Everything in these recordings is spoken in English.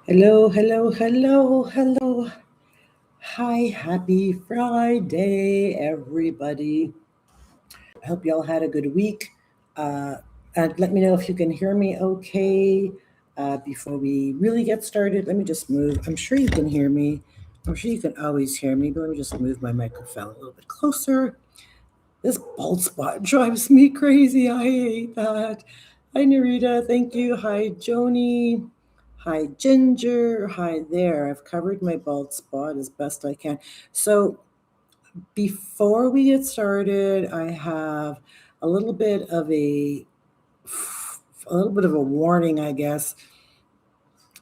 Hello, hello, hello, hello. Hi, happy Friday, everybody. I hope y'all had a good week. Uh, and let me know if you can hear me okay. Before we really get started, let me just move. I'm sure you can hear me. I'm sure you can always hear me, but let me just move my microphone a little bit closer. This bald spot drives me crazy. I hate that. Hi, Narita. Thank you. Hi, Joni. Hi, Ginger. Hi there. I've covered my bald spot as best I can. So, before we get started, I have a little bit of a warning, I guess.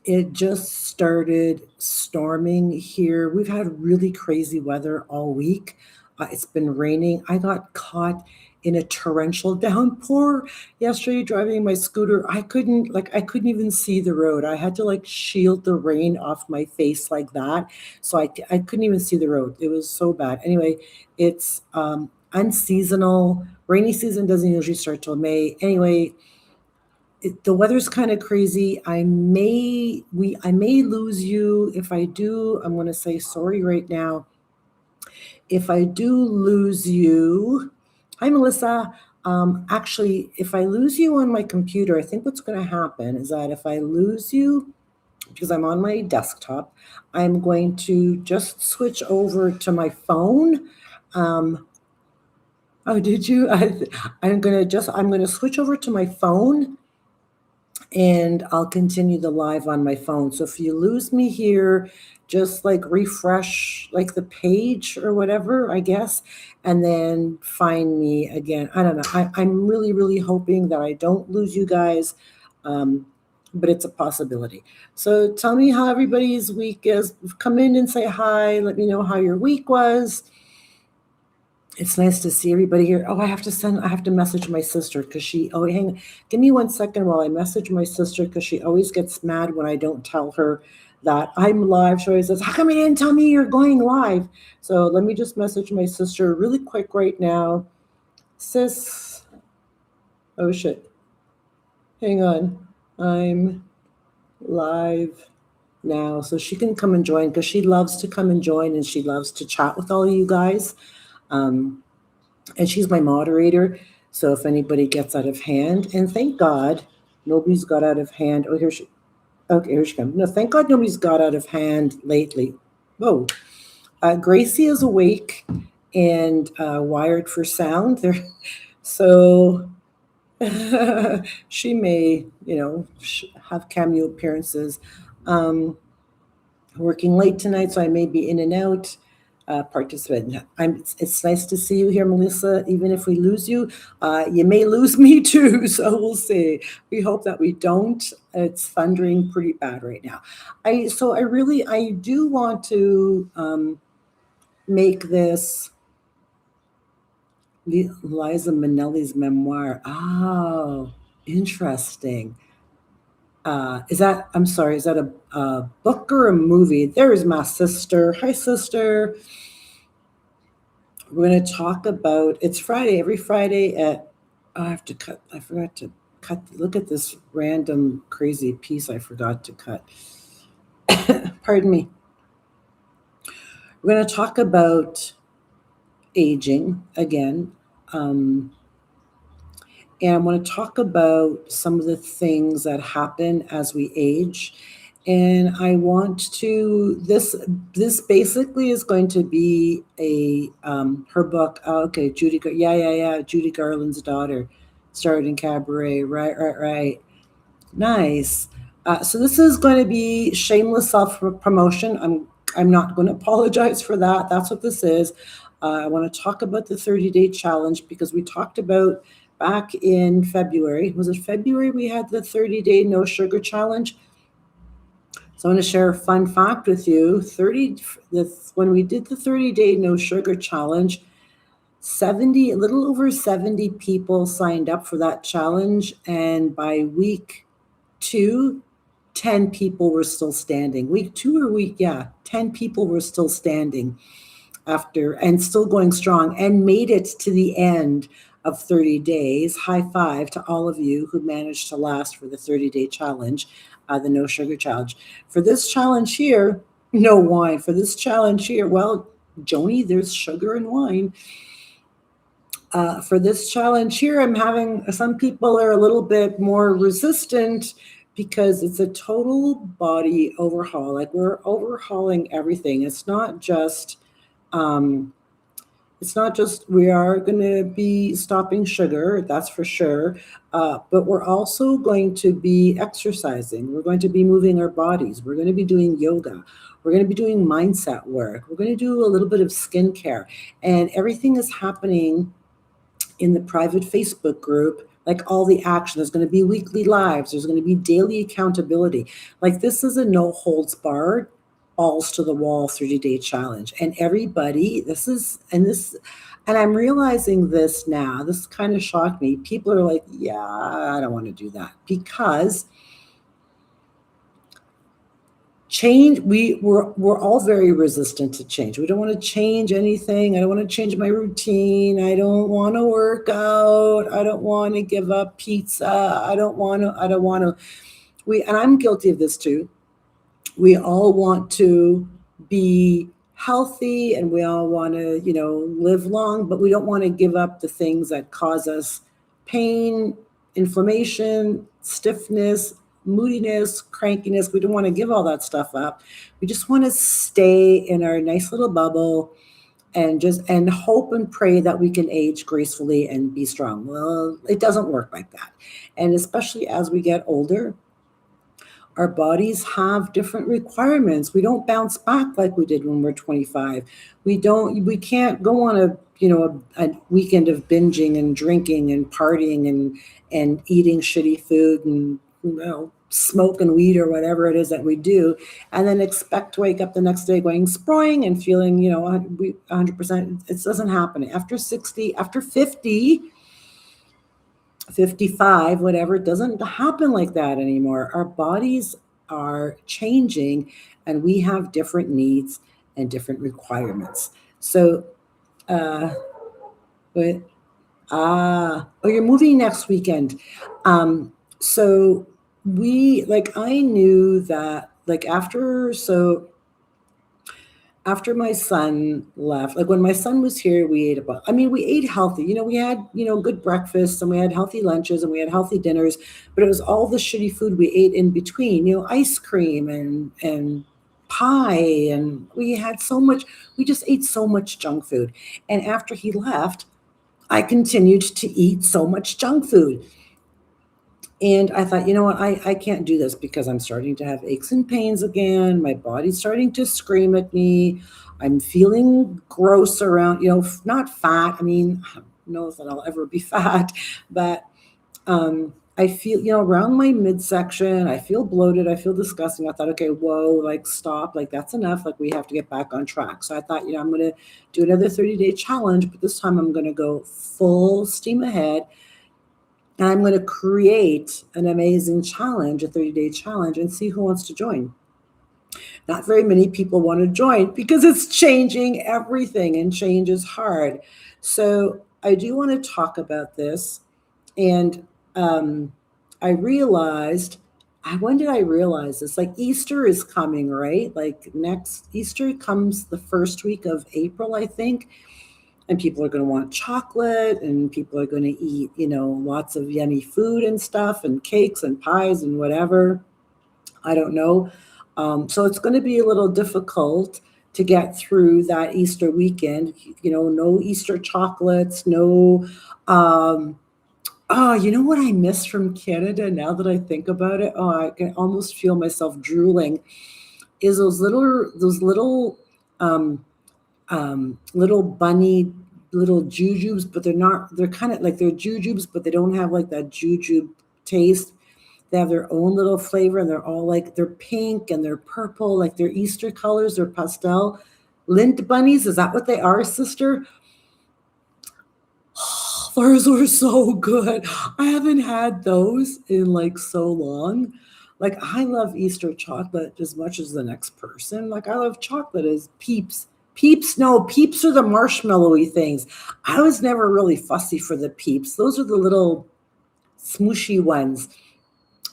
It just started storming here. We've had really crazy weather all week. It's been raining. I got caught in a torrential downpour yesterday driving my scooter. I couldn't even see the road. I had to like shield the rain off my face like that. So I couldn't even see the road. It was so bad. Anyway, it's unseasonal. Rainy season doesn't usually start till May. Anyway, the weather's kind of crazy. I may lose you. If I do, I'm going to say sorry right now. If I do lose you, hi Melissa. Actually, if I lose you on my computer, I think what's going to happen is that if I lose you, because I'm on my desktop, I'm going to just switch over to my phone. Um, oh, did you? I'm gonna switch over to my phone and I'll continue the live on my phone. So if you lose me here, just like refresh like the page or whatever, I guess, and then find me again. I don't know. I'm really, really hoping that I don't lose you guys. Um, but it's a possibility. So tell me how everybody's week is. Come in and say hi. Let me know how your week was. It's nice to see everybody here. Oh, I have to message my sister because give me 1 second while I message my sister because she always gets mad when I don't tell her that I'm live. She always says, how come you didn't tell me you're going live? So let me just message my sister really quick right now. Sis, oh shit, hang on. I'm live now. So she can come and join because she loves to come and join and she loves to chat with all of you guys. Um, and she's my moderator. So if anybody gets out of hand, and thank God nobody's got out of hand. Oh, here she. Okay, here she comes. No, thank God nobody's got out of hand lately. Whoa, Gracie is awake and wired for sound. There, so she may, have cameo appearances. Um, Working late tonight, so I may be in and out. Participant. It's nice to see you here, Melissa. Even if we lose you, you may lose me too. So we'll see. We hope that we don't. It's thundering pretty bad right now. I do want to make this Liza Minnelli's memoir. Oh, interesting. I'm sorry, is that a book or a movie? There is my sister. Hi, sister. We're going to talk about it's Friday, every Friday at, oh, I forgot to cut. Look at this random crazy piece I forgot to cut. Pardon me. We're going to talk about aging again. Um, and I want to talk about some of the things that happen as we age. And I want to this basically is going to be a her book. Oh, okay, Judy Garland's daughter, starred in Cabaret. Right. Nice. So this is going to be shameless self promotion. I'm not going to apologize for that. That's what this is. I want to talk about the 30-day challenge because we talked about back in February. Was it February we had the 30-day no sugar challenge? So I'm going to share a fun fact with you. When we did the 30-day no sugar challenge, a little over 70 people signed up for that challenge, and by week 2, 10 people were still standing. Week 2 or week, yeah, 10 people were still standing after and still going strong and made it to the end of 30 days. High five to all of you who managed to last for the 30-day challenge, the no sugar challenge. For this challenge here, no wine. For this challenge here, well, Joni, there's sugar and wine. For this challenge here, I'm having some people are a little bit more resistant because it's a total body overhaul. Like we're overhauling everything. Um, it's not just we are going to be stopping sugar, that's for sure. But we're also going to be exercising. We're going to be moving our bodies. We're going to be doing yoga. We're going to be doing mindset work. We're going to do a little bit of skincare. And everything is happening in the private Facebook group, like all the action. There's going to be weekly lives. There's going to be daily accountability. Like this is a no holds barred, balls to the wall 30-day challenge. And everybody, and I'm realizing this now. This kind of shocked me. People are like, yeah, I don't want to do that because change, we're all very resistant to change. We don't want to change anything. I don't want to change my routine. I don't want to work out. I don't want to give up pizza. I don't want to and I'm guilty of this too. We all want to be healthy and we all want to, live long, but we don't want to give up the things that cause us pain, inflammation, stiffness, moodiness, crankiness. We don't want to give all that stuff up. We just want to stay in our nice little bubble and hope and pray that we can age gracefully and be strong. Well, it doesn't work like that. And especially as we get older, our bodies have different requirements. We don't bounce back like we did when we're 25. We can't go on a weekend of binging and drinking and partying and eating shitty food and smoking weed or whatever it is that we do, and then expect to wake up the next day going spring and feeling 100%. It doesn't happen. After 60, after 50, 55, whatever, it doesn't happen like that anymore. Our bodies are changing and we have different needs and different requirements. So, you're moving next weekend. So I knew that after my son left, like when my son was here, we ate healthy. We had, good breakfasts and we had healthy lunches and we had healthy dinners, but it was all the shitty food we ate in between, ice cream and pie. And we just ate so much junk food. And after he left, I continued to eat so much junk food. And I thought, you know what, I can't do this because I'm starting to have aches and pains again. My body's starting to scream at me. I'm feeling gross around, not fat. I mean, I don't know if I'll ever be fat, but I feel, around my midsection, I feel bloated. I feel disgusting. I thought, okay, whoa, like stop, like that's enough. Like we have to get back on track. So I thought, I'm going to do another 30-day challenge, but this time I'm going to go full steam ahead. And I'm going to create an amazing challenge, a 30-day challenge, and see who wants to join. Not very many people want to join because it's changing everything and change is hard. So I do want to talk about this. And I realized, when did I realize this? Like Easter is coming, right? Like next Easter comes the first week of April, I think. And people are going to want chocolate and people are going to eat, lots of yummy food and stuff and cakes and pies and whatever. I don't know. So it's going to be a little difficult to get through that Easter weekend. No Easter chocolates, no. You know what I miss from Canada now that I think about it? Oh, I can almost feel myself drooling. Is those little little bunny, little jujubes, but they're kind of like they're jujubes, but they don't have like that jujube taste. They have their own little flavor and they're all like, they're pink and they're purple, like they're Easter colors, they're pastel. Lint bunnies, is that what they are, sister? Those were so good. I haven't had those in like so long. Like I love Easter chocolate as much as the next person. Like I love chocolate as Peeps Peeps, no, Peeps are the marshmallowy things. I was never really fussy for the Peeps. Those are the little smooshy ones.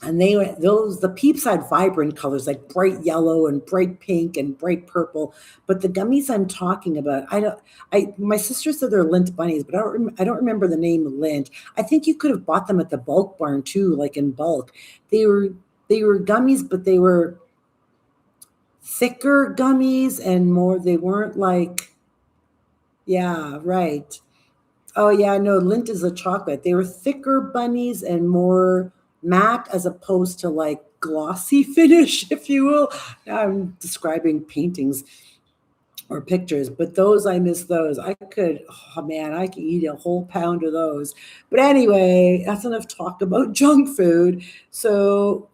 And the Peeps had vibrant colors like bright yellow and bright pink and bright purple. But the gummies I'm talking about, I don't. I my sister said they're Lint bunnies, but I don't remember the name Lint. I think you could have bought them at the bulk barn too, like in bulk. They were they were gummies, but they were thicker gummies and more. They weren't like, yeah, right. Oh yeah, no, Lint is a chocolate. They were thicker bunnies and more matte as opposed to like glossy finish, if you will. Now I'm describing paintings or pictures, but those I miss those. I could, oh man, I could eat a whole pound of those. But anyway, that's enough talk about junk food. So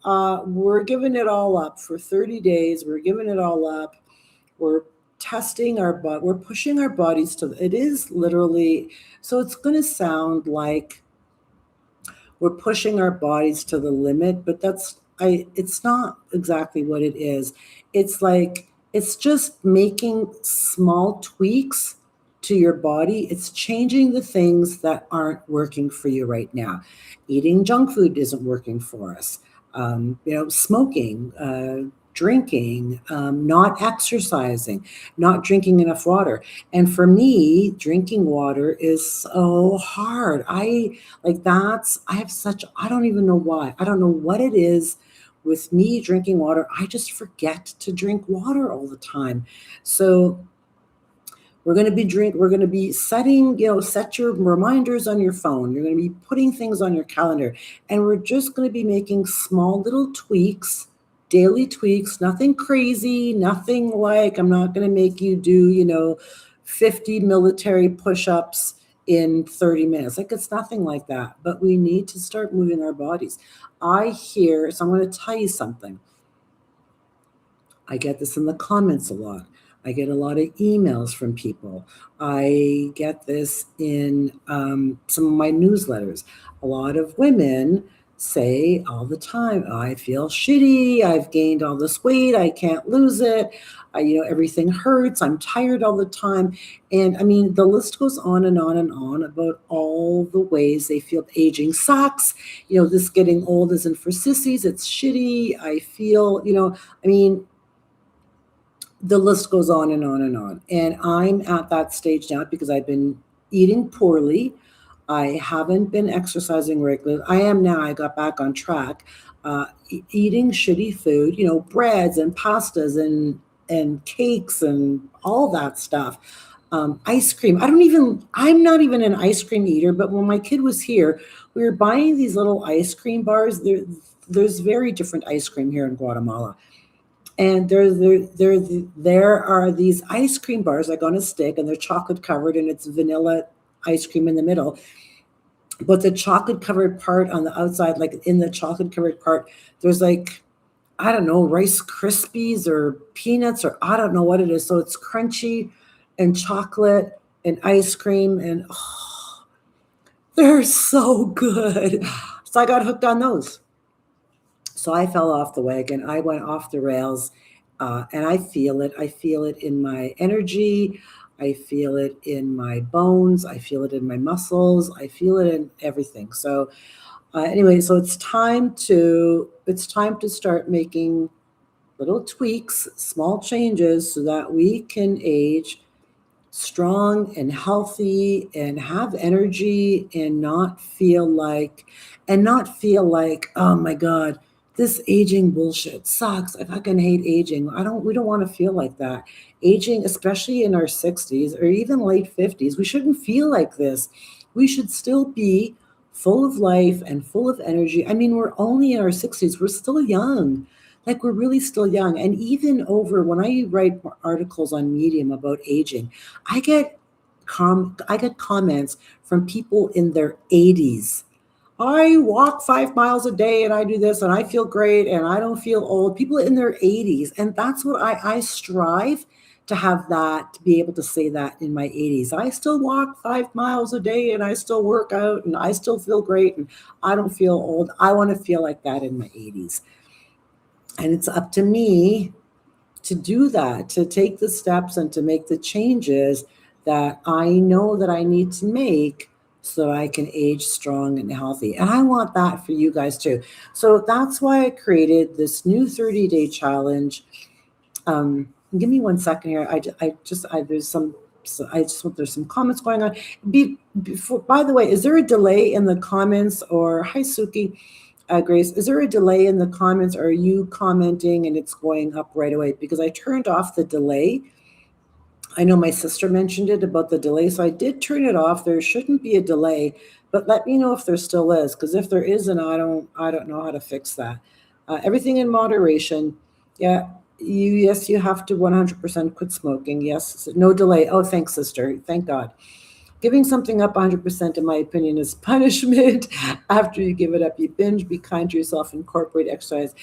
we're giving it all up for 30 days. We're giving it all up. We're testing our butt. We're pushing our bodies to. It is literally. So it's going to sound like we're pushing our bodies to the limit, but it's not exactly what it is. It's like it's just making small tweaks to your body. It's changing the things that aren't working for you right now. Eating junk food isn't working for us. Smoking, drinking, not exercising, not drinking enough water. And for me, drinking water is so hard. I have such, I don't even know why. I don't know what it is with me drinking water. I just forget to drink water all the time. So we're going to be setting, set your reminders on your phone. You're going to be putting things on your calendar, and we're just going to be making small little tweaks, daily tweaks, nothing crazy, nothing like I'm not going to make you do, 50 military push-ups in 30 minutes. Like it's nothing like that, but we need to start moving our bodies. So I'm going to tell you something. I get this in the comments a lot. I get a lot of emails from people. I get this in some of my newsletters. A lot of women say all the time, I feel shitty. I've gained all this weight. I can't lose it. Everything hurts. I'm tired all the time. And I mean, the list goes on and on and on about all the ways they feel. Aging sucks. This getting old isn't for sissies. It's shitty. I feel, I mean, the list goes on and on and on. And I'm at that stage now because I've been eating poorly. I haven't been exercising regularly. I am now. I got back on track. Eating shitty food, breads and pastas and cakes and all that stuff. Ice cream. I'm not even an ice cream eater, but when my kid was here, we were buying these little ice cream bars. There's very different ice cream here in Guatemala. And there are these ice cream bars like on a stick, and they're chocolate covered, and it's vanilla ice cream in the middle. But the chocolate covered part on the outside, like in the chocolate covered part, there's like, I don't know, Rice Krispies or peanuts, or I don't know what it is. So it's crunchy and chocolate and ice cream, and they're so good. So I got hooked on those. So I fell off the wagon. I went off the rails, and I feel it. I feel it in my energy. I feel it in my bones. I feel it in my muscles. I feel it in everything. So anyway, so it's time to start making little tweaks, small changes, so that we can age strong and healthy and have energy and not feel like, oh my God, this aging bullshit sucks. I fucking hate aging. We don't want to feel like that. Aging, especially in our 60s or even late 50s, we shouldn't feel like this. We should still be full of life and full of energy. I mean, we're only in our 60s. We're still young. Like we're really still young. And even when I write articles on Medium about aging, I get comments from people in their 80s. I walk 5 miles a day and I do this and I feel great and I don't feel old. People in their 80s. And that's what I strive to have, that, to be able to say that in my 80s. I still walk 5 miles a day and I still work out and I still feel great and I don't feel old. I want to feel like that in my 80s. And it's up to me to do that, to take the steps and to make the changes that I know that I need to make so I can age strong and healthy. And I want that for you guys too. So that's why I created this new 30-day challenge. Give me 1 second here. There's some, so I just want, there's some comments going on. Before, by the way, is there a delay in the comments, or hi Suki, Grace, is there a delay in the comments, or are you commenting and it's going up right away? Because I turned off the delay. I know my sister mentioned it about the delay, so I did turn it off. There shouldn't be a delay, but let me know if there still is, because if there isn't, I don't know how to fix that. Everything in moderation. Yeah, yes, you have to 100% quit smoking. Yes, no delay. Oh, thanks, sister. Thank God. Giving something up 100%, in my opinion, is punishment. After you give it up, you binge. Be kind to yourself. Incorporate exercise.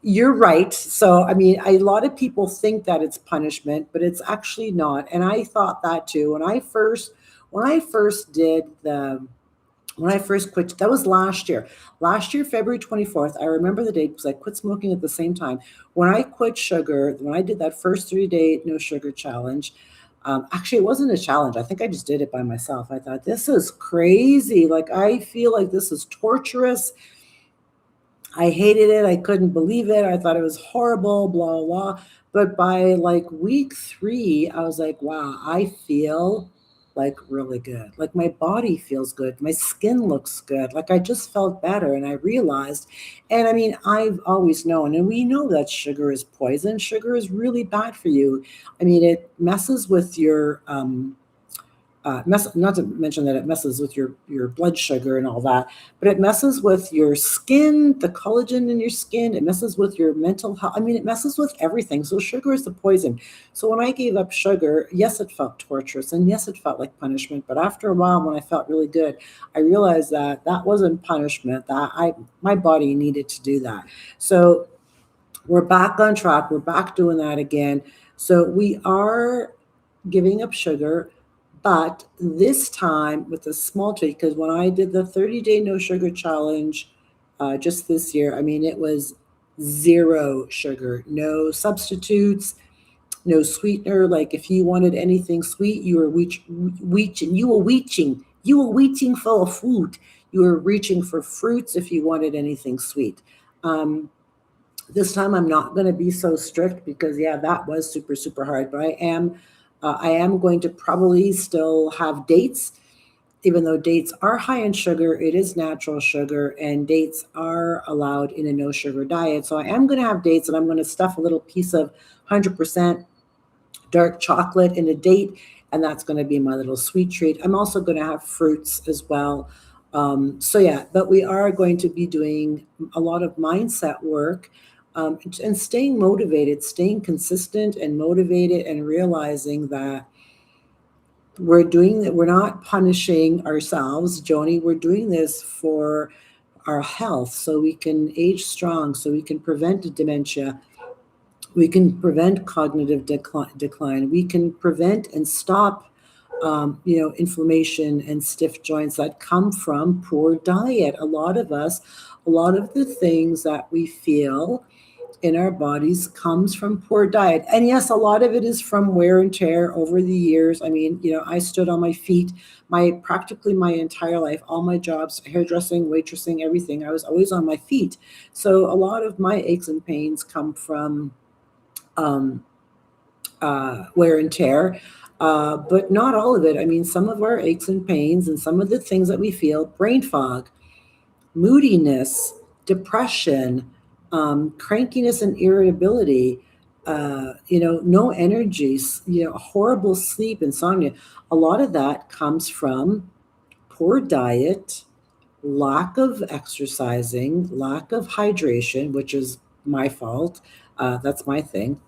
You're right. So, I mean, a lot of people think that it's punishment, but it's actually not. And I thought that too. When I first did the, when I first quit, that was last year. Last year, February 24th, I remember the date because I quit smoking at the same time. When I quit sugar, when I did that first 3-day no sugar challenge, actually, it wasn't a challenge. I think I just did it by myself. I thought, this is crazy. Like, I feel like this is torturous. I hated it. I couldn't believe it. I thought it was horrible, blah, blah, blah. But by like week 3, I was like, wow, I feel like really good. Like my body feels good. My skin looks good. Like I just felt better. And I realized, and I mean, I've always known, and we know that sugar is poison. Sugar is really bad for you. I mean, it messes with your, not to mention that it messes with your blood sugar and all that, but it messes with your skin, the collagen in your skin. It messes with your mental health. I mean, it messes with everything. So sugar is the poison. So when I gave up sugar, yes, it felt torturous, and yes, it felt like punishment. But after a while, when I felt really good, I realized that that wasn't punishment. That my body needed to do that. So we're back on track. We're back doing that again. So we are giving up sugar, but this time with a small tweak, because when I did the 30-day no sugar challenge just this year, I mean, it was zero sugar, no substitutes, no sweetener. Like if you wanted anything sweet, you were reaching for a fruit. You were reaching for fruits if you wanted anything sweet. This time I'm not going to be so strict because yeah, that was super, super hard, but I am going to probably still have dates, even though dates are high in sugar. It is natural sugar, and dates are allowed in a no sugar diet. So I am going to have dates, and I'm going to stuff a little piece of 100% dark chocolate in a date, and that's going to be my little sweet treat. I'm also going to have fruits as well. So yeah, but we are going to be doing a lot of mindset work, and staying motivated, staying consistent and motivated, and realizing that we're doing that. We're not punishing ourselves, Joni. We're doing this for our health, so we can age strong, so we can prevent dementia. We can prevent cognitive decline. We can prevent and stop, inflammation and stiff joints that come from poor diet. A lot of the things that we feel in our bodies comes from poor diet. And yes, a lot of it is from wear and tear over the years. I mean, I stood on my feet practically my entire life, all my jobs, hairdressing, waitressing, everything. I was always on my feet. So a lot of my aches and pains come from wear and tear, but not all of it. I mean, some of our aches and pains and some of the things that we feel, brain fog, moodiness, depression, crankiness and irritability, no energy, horrible sleep, insomnia. A lot of that comes from poor diet, lack of exercising, lack of hydration, which is my fault. That's my thing,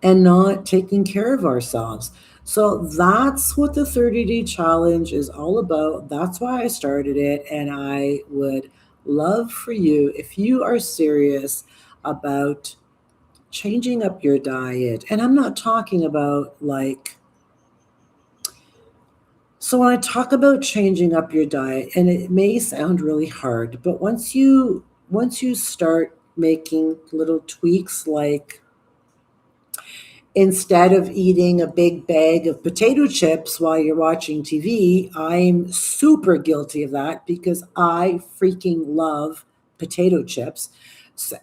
and not taking care of ourselves. So that's what the 30-day challenge is all about. That's why I started it. And I would love for you, if you are serious about changing up your diet, and I'm not talking about so when I talk about changing up your diet, and it may sound really hard, but once you start making little tweaks, like instead of eating a big bag of potato chips while you're watching TV. I'm super guilty of that because I freaking love potato chips.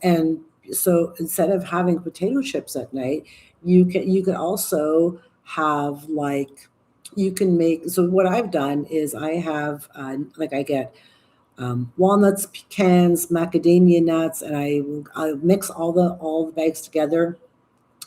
And so instead of having potato chips at night, you can also have like you can make. So what I've done is I have like I get walnuts, pecans, macadamia nuts, and I mix all the bags together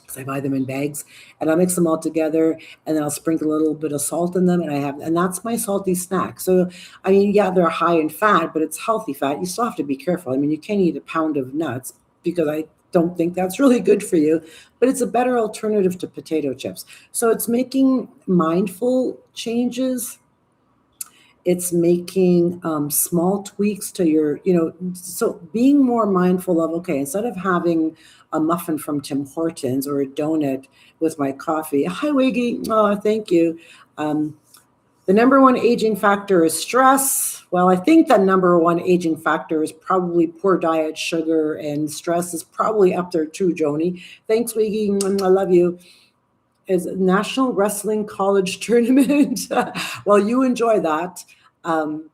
because I buy them in bags, and I'll mix them all together, and then I'll sprinkle a little bit of salt in them, and that's my salty snack. So, I mean, yeah, they're high in fat, but it's healthy fat. You still have to be careful. I mean, you can't eat a pound of nuts because I don't think that's really good for you, but it's a better alternative to potato chips. So it's making mindful changes, it's making small tweaks to your, so being more mindful of, okay, instead of having a muffin from Tim Hortons or a donut with my coffee. Hi, Wiggy. Oh, thank you. Um, the number one aging factor is stress. Well, I think the number one aging factor is probably poor diet, sugar, and stress is probably up there too, Joni. Thanks, Wiggy. I love you. Is National Wrestling College Tournament. Well, you enjoy that. Um,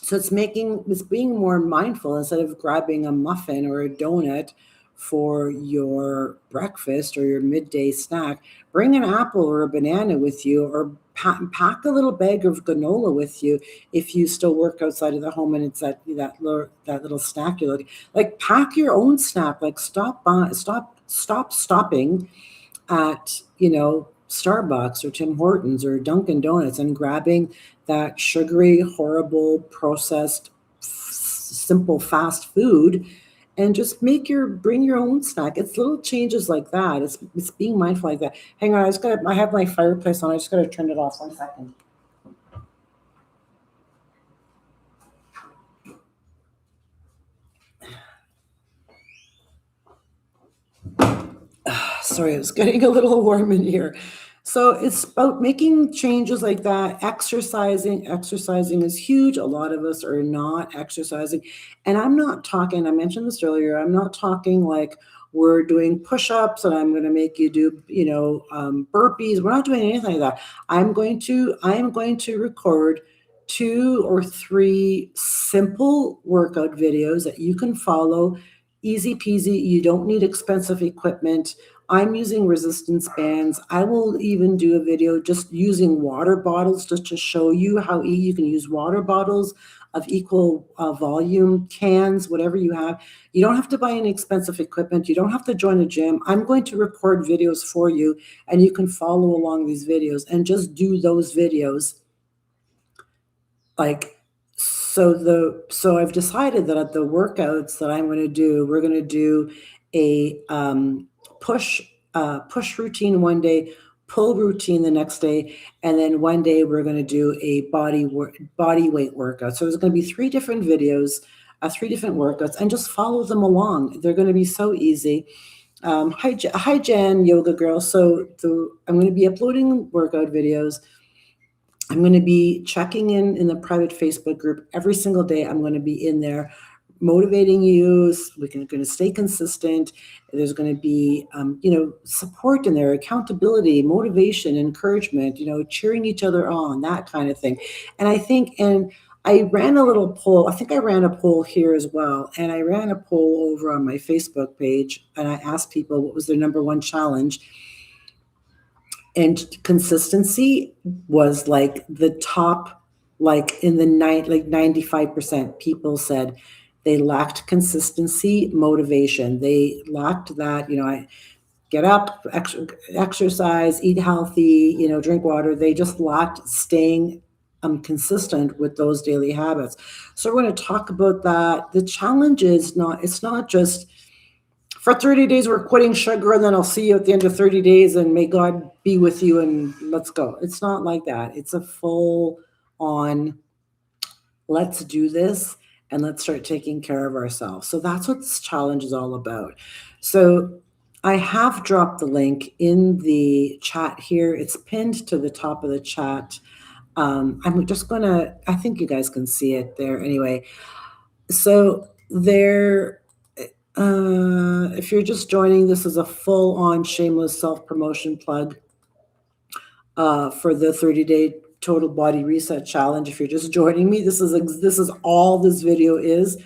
so it's being more mindful instead of grabbing a muffin or a donut for your breakfast or your midday snack. Bring an apple or a banana with you, or pack a little bag of granola with you if you still work outside of the home and it's that little snack you like. Pack your own snack. Like stop stopping at Starbucks or Tim Hortons or Dunkin' Donuts and grabbing that sugary, horrible, processed, simple fast food, and just bring your own snack. It's little changes like that. It's being mindful like that. Hang on, I have my fireplace on. I just gotta turn it off 1 second. Sorry, it's getting a little warm in here. So it's about making changes like that. Exercising is huge. A lot of us are not exercising. And I'm not talking, I mentioned this earlier, I'm not talking like we're doing push-ups and I'm going to make you do, burpees. We're not doing anything like that. I am going to record 2 or 3 simple workout videos that you can follow. Easy peasy. You don't need expensive equipment. I'm using resistance bands. I will even do a video just using water bottles just to show you how you can use water bottles of equal volume, cans, whatever you have. You don't have to buy any expensive equipment. You don't have to join a gym. I'm going to record videos for you, and you can follow along these videos and just do those videos. Like, so I've decided that at the workouts that I'm going to do, we're going to do a push push routine one day, pull routine the next day, and then one day we're going to do a body weight workout. So there's going to be 3 different videos, 3 different workouts, and just follow them along. They're going to be so easy. Hi, Jen, yoga girl. So I'm going to be uploading workout videos. I'm going to be checking in the private Facebook group every single day. I'm going to be in there motivating you. We're going to stay consistent. There's going to be, support in there, accountability, motivation, encouragement, cheering each other on, that kind of thing. And I ran a little poll. I think I ran a poll here as well. And I ran a poll over on my Facebook page, and I asked people what was their number one challenge. And consistency was like the top, like in the night, like 95% people said they lacked consistency, motivation. They lacked that, I get up, exercise, eat healthy, drink water. They just lacked staying consistent with those daily habits. So we're going to talk about that. The challenge is it's not just for 30 days we're quitting sugar and then I'll see you at the end of 30 days and may God be with you and let's go. It's not like that. It's a full on, let's do this and let's start taking care of ourselves. So that's what this challenge is all about. So I have dropped the link in the chat here. It's pinned to the top of the chat. I'm just gonna, I think you guys can see it there anyway. So there, If you're just joining, this is a full-on shameless self-promotion plug for the 30-day total body reset challenge. If you're just joining me, this is all this video is.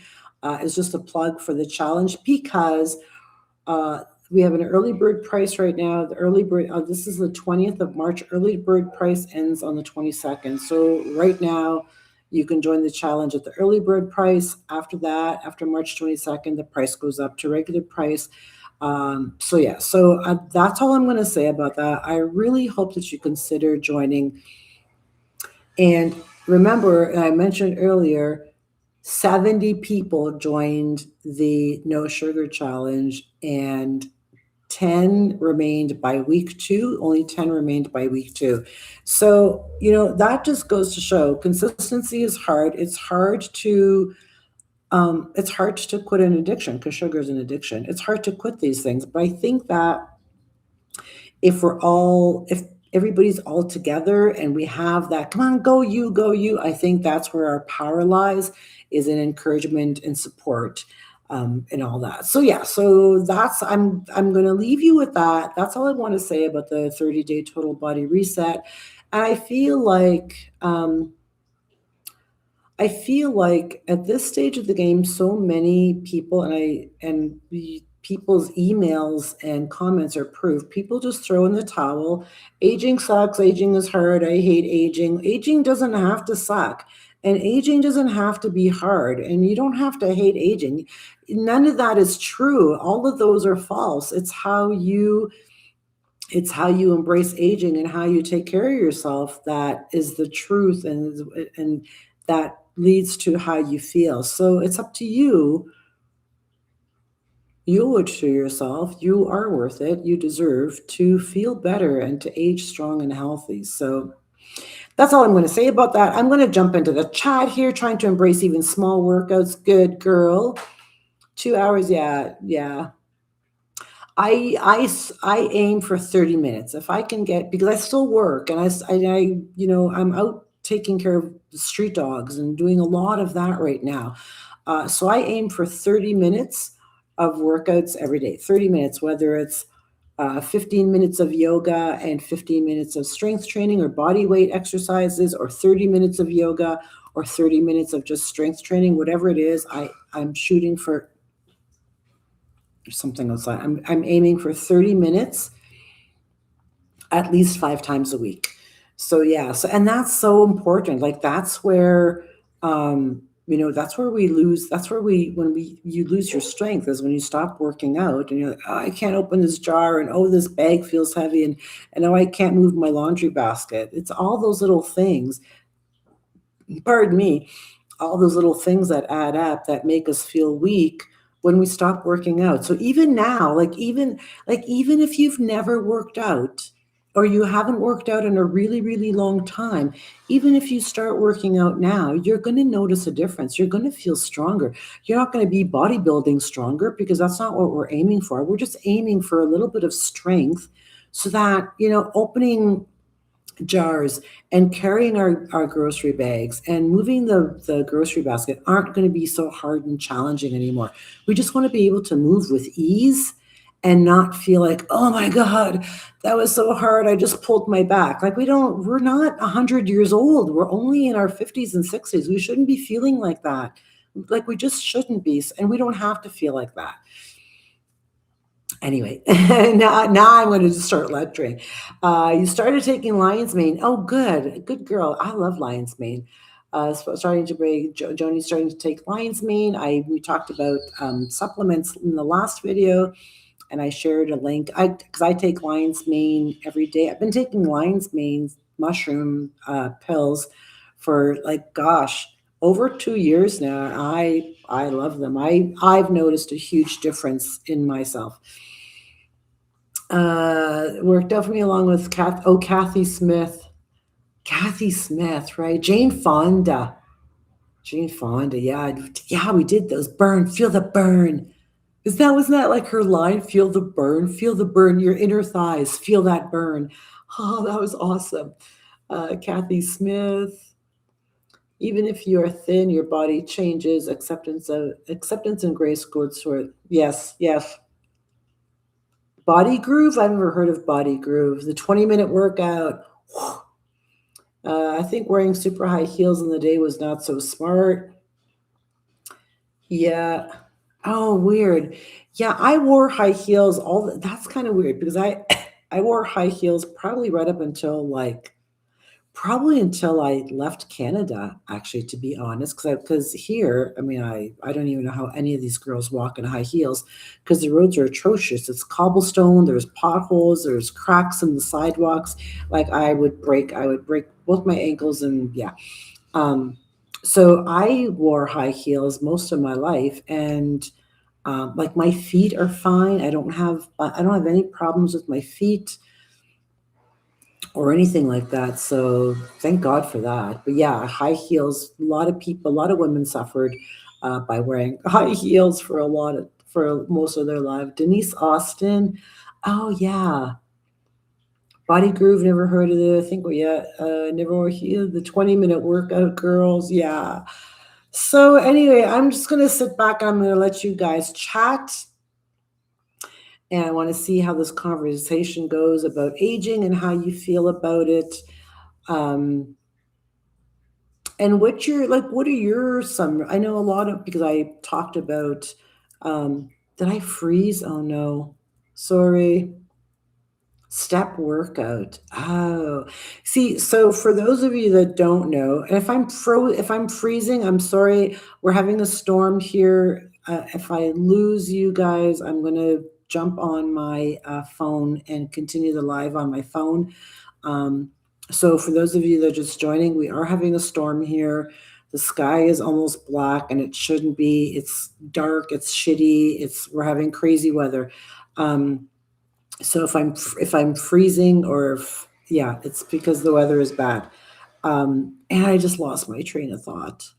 It's just a plug for the challenge because we have an early bird price right now. The early bird, this is the 20th of March. Early bird price ends on the 22nd. So right now, you can join the challenge at the early bird price. After that, after March 22nd, the price goes up to regular price. So that's all I'm going to say about that. I really hope that you consider joining. And remember, I mentioned earlier, 70 people joined the No Sugar Challenge, and 10 remained by week 2. Only 10 remained by week 2. So, that just goes to show consistency is hard. It's hard to quit an addiction because sugar is an addiction. It's hard to quit these things. But I think that if everybody's all together and we have that, come on, go you, I think that's where our power lies, is in encouragement and support. And all that. So that's, I'm going to leave you with that. That's all I want to say about the 30-day total body reset. And I feel like at this stage of the game, so many people, and people's emails and comments are proof. People just throw in the towel. Aging sucks. Aging is hard. I hate aging. Aging doesn't have to suck. And aging doesn't have to be hard, and you don't have to hate aging. None of that is true. All of those are false. It's how you embrace aging and how you take care of yourself that is the truth, and that leads to how you feel. So it's up to you. You owe it to yourself. You are worth it. You deserve to feel better and to age strong and healthy. So that's all I'm going to say about that. I'm going to jump into the chat here, trying to embrace even small workouts. Good girl. 2 hours, yeah. I aim for 30 minutes if I can get, because I still work and I'm out taking care of the street dogs and doing a lot of that right now. So I aim for 30 minutes of workouts every day. 30 minutes, whether it's 15 minutes of yoga and 15 minutes of strength training or body weight exercises, or 30 minutes of yoga or 30 minutes of just strength training, whatever it is, I'm shooting for something outside. I'm aiming for 30 minutes at least 5 times a week. So and that's so important. Like that's where that's where you lose your strength, is when you stop working out and you're like, oh, I can't open this jar, and oh, this bag feels heavy, and oh, I can't move my laundry basket. It's all those little things, pardon me, all those little things that add up that make us feel weak when we stop working out. So even now, even if you've never worked out, or you haven't worked out in a really, really long time, even if you start working out now, you're going to notice a difference. You're going to feel stronger. You're not going to be bodybuilding stronger, because that's not what we're aiming for. We're just aiming for a little bit of strength, so that, opening jars and carrying our grocery bags and moving the grocery basket aren't going to be so hard and challenging anymore. We just want to be able to move with ease and not feel like, oh my God, that was so hard, I just pulled my back. We're not 100 years old. We're only in our 50s and 60s. We shouldn't be feeling like that. We just shouldn't be. And we don't have to feel like that. Anyway, now I'm going to just start lecturing. You started taking lion's mane. Oh, good girl. I love lion's mane. Joni's starting to take lion's mane. We talked about supplements in the last video, and I shared a link. Because I take lion's mane every day. I've been taking lion's mane mushroom pills for over 2 years now. I love them. I've noticed a huge difference in myself. Worked out for me along with Kathy Smith. Kathy Smith, right? Jane Fonda, yeah, we did those. Feel the burn. Wasn't that like her line? Feel the burn, your inner thighs, feel that burn. Oh, that was awesome. Kathy Smith. Even if you are thin, your body changes. Acceptance and grace goes toward. Yes. Body Groove? I've never heard of Body Groove. The 20-minute workout. I think wearing super high heels in the day was not so smart. Yeah. Oh, weird. Yeah, I wore high heels that's kind of weird because I wore high heels probably right up until like probably until I left Canada, actually, to be honest, because here, I mean, I don't even know how any of these girls walk in high heels because the roads are atrocious. It's cobblestone, there's potholes, there's cracks in the sidewalks. Like I would break both my ankles and yeah. Um, so I wore high heels most of my life, and like my feet are fine. I don't have any problems with my feet or anything like that. So thank God for that. But yeah, high heels. A lot of people, a lot of women suffered by wearing high heels for most of their life. Denise Austin. Oh yeah, Body Groove. Never heard of it. I think yeah, never wore heels. The 20-minute workout girls. Yeah. So anyway, I'm just gonna sit back. I'm gonna let you guys chat, and I want to see how this conversation goes about aging and how you feel about it. Um, And what are your some I know a lot of because I talked about did I freeze? Oh no. Sorry. Step workout. Oh. See, so for those of you that don't know, and if I'm freezing, I'm sorry. We're having a storm here. If I lose you guys, I'm going to jump on my phone and continue the live on my phone. Um, so for those of you that are just joining, we are having a storm here. The sky is almost black and it shouldn't be. It's dark, it's shitty, we're having crazy weather. Um, so if I'm freezing or if, yeah, it's because the weather is bad. And I just lost my train of thought.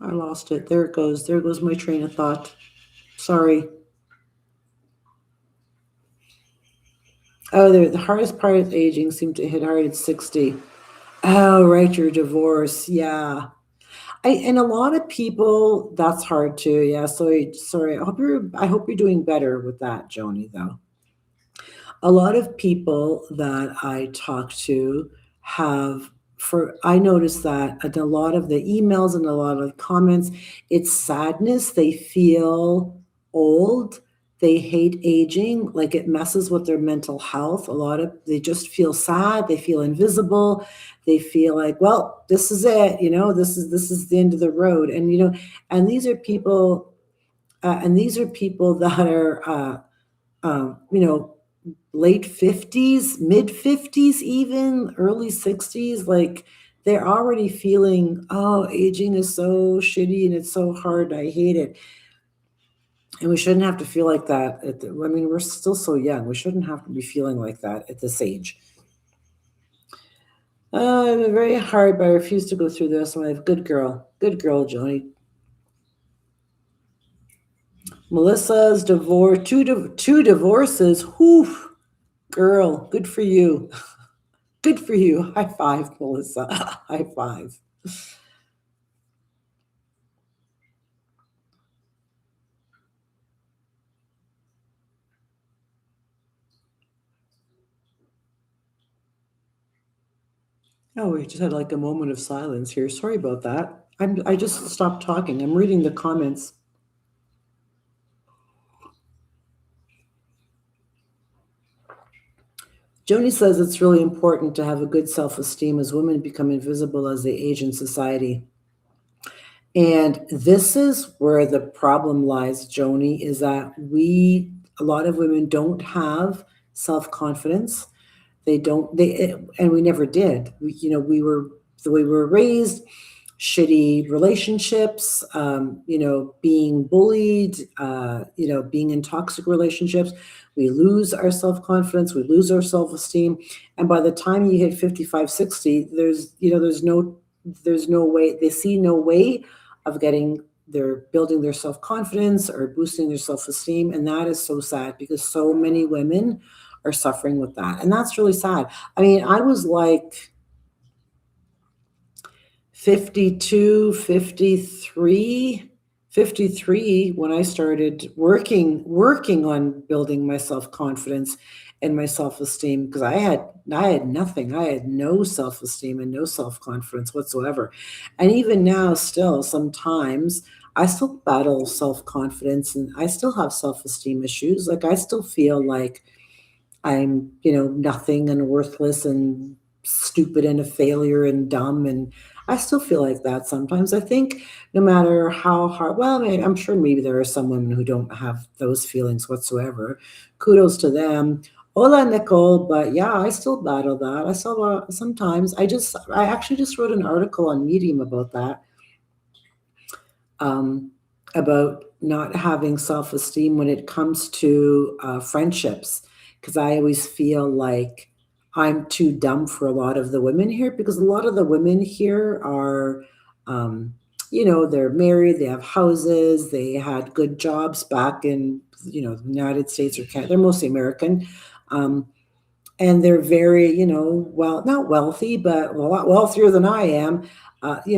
I lost it. There it goes. There goes my train of thought. Sorry. Oh, the hardest part of aging seemed to hit hard at 60. Oh, right, your divorce. Yeah. And a lot of people, that's hard too. Yeah. So sorry. I hope you're doing better with that, Joni, though. A lot of people that I talk to have I noticed that in a lot of the emails and a lot of comments, it's sadness. They feel old. They hate aging, like it messes with their mental health. They just feel sad. They feel invisible. They feel like, well, this is it. This is the end of the road. And and these are people that are, late 50s, mid 50s, even early 60s. Like they're already feeling, oh, aging is so shitty and it's so hard. I hate it. And we shouldn't have to feel like that. I mean, we're still so young. We shouldn't have to be feeling like that at this age. I'm very hard, but I refuse to go through this. I'm a good girl. Good girl, Joni. Melissa's divorce, two divorces. Whew, girl, good for you. Good for you. High five, Melissa. High five. Oh, we just had like a moment of silence here. Sorry about that. I just stopped talking. I'm reading the comments. Joni says it's really important to have a good self-esteem as women become invisible as they age in society. And this is where the problem lies, Joni, is that a lot of women don't have self-confidence. And we never did. We were the way we were raised, shitty relationships, being bullied, being in toxic relationships. We lose our self-confidence, we lose our self-esteem. And by the time you hit 55, 60, there's no way, they see no way of they're building their self-confidence or boosting their self-esteem. And that is so sad because so many women are suffering with that. And that's really sad. I mean, I was like 52, 53, 53 when I started working on building my self-confidence and my self-esteem because I had nothing. I had no self-esteem and no self-confidence whatsoever. And even now still sometimes I still battle self-confidence and I still have self-esteem issues. Like I still feel like I'm, nothing and worthless and stupid and a failure and dumb. And I still feel like that sometimes. I think no matter how hard, well, I mean, I'm sure maybe there are some women who don't have those feelings whatsoever. Kudos to them. Hola, Nicole. But yeah, I still battle that. I still, sometimes I actually just wrote an article on Medium um, about not having self esteem when it comes to friendships. Because I always feel like I'm too dumb for a lot of the women here, because a lot of the women here are, um, they're married, they have houses, they had good jobs back in, the United States or Canada. They're mostly American. Um, and they're very, well, not wealthy, but a lot wealthier than I am.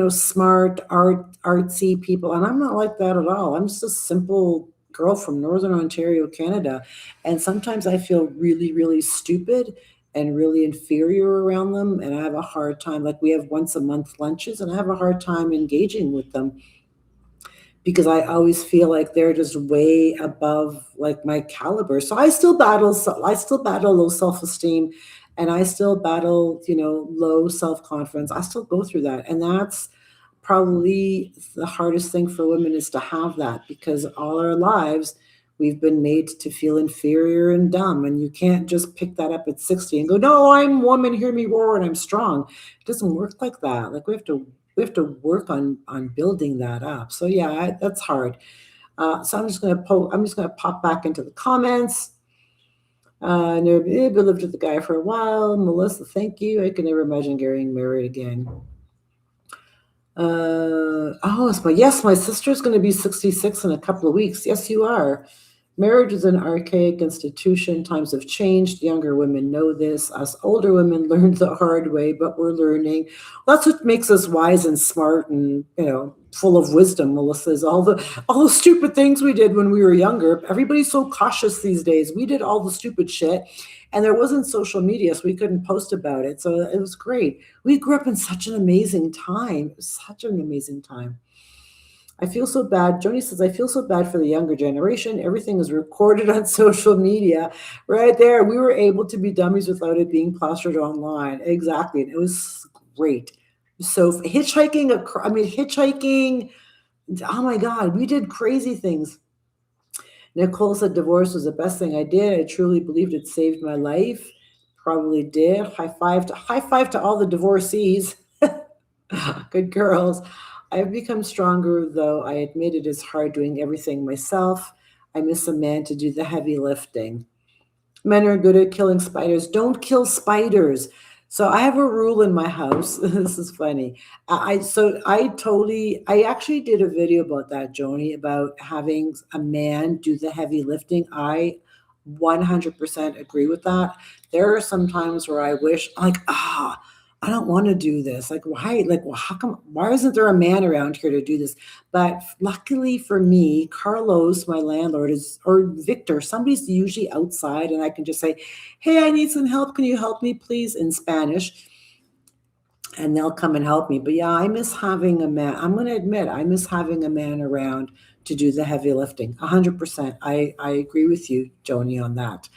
Smart, artsy people, and I'm not like that at all. I'm just a simple girl from Northern Ontario, Canada, and sometimes I feel really, really stupid and really inferior around them, and I have a hard time. Like we have once a month lunches, and I have a hard time engaging with them because I always feel like they're just way above like my caliber. So I still battle low self-esteem and I still battle, low self-confidence. I still go through that. And that's probably the hardest thing for women is to have that because all our lives we've been made to feel inferior and dumb. And you can't just pick that up at 60 and go, no, I'm a woman, hear me roar, and I'm strong. It doesn't work like that. Like we have to work on building that up. So yeah, that's hard. So I'm just gonna pop back into the comments. Never lived with the guy for a while. Melissa, thank you. I can never imagine getting married again. My sister's going to be 66 in a couple of weeks. Yes, you are. Marriage is an archaic institution. Times have changed. Younger women know this. Us older women learned the hard way, but we're learning. That's what makes us wise and smart and, full of wisdom. Melissa, is all the stupid things we did when we were younger. Everybody's so cautious these days. We did all the stupid shit, and there wasn't social media, so we couldn't post about it. So it was great. We grew up in such an amazing time. Such an amazing time. I feel so bad. Joni says, I feel so bad for the younger generation. Everything is recorded on social media. Right there. We were able to be dummies without it being plastered online. Exactly. And it was great. So hitchhiking. Oh my God, we did crazy things. Nicole said divorce was the best thing I did. I truly believed it saved my life. Probably did. High five to all the divorcees. Good girls. I've become stronger, though I admit it is hard doing everything myself. I miss a man to do the heavy lifting. Men are good at killing spiders. Don't kill spiders. So I have a rule in my house. This is funny. I actually did a video about that, Joni, about having a man do the heavy lifting. I 100% agree with that. There are some times where I wish, like, I don't want to do this. Like, why? Like, well, how come? Why isn't there a man around here to do this? But luckily for me, Carlos, my landlord, or Victor, somebody's usually outside, and I can just say, hey, I need some help. Can you help me, please, in Spanish? And they'll come and help me. But yeah, I miss having a man. I'm going to admit, I miss having a man around to do the heavy lifting. 100%. I agree with you, Joni, on that.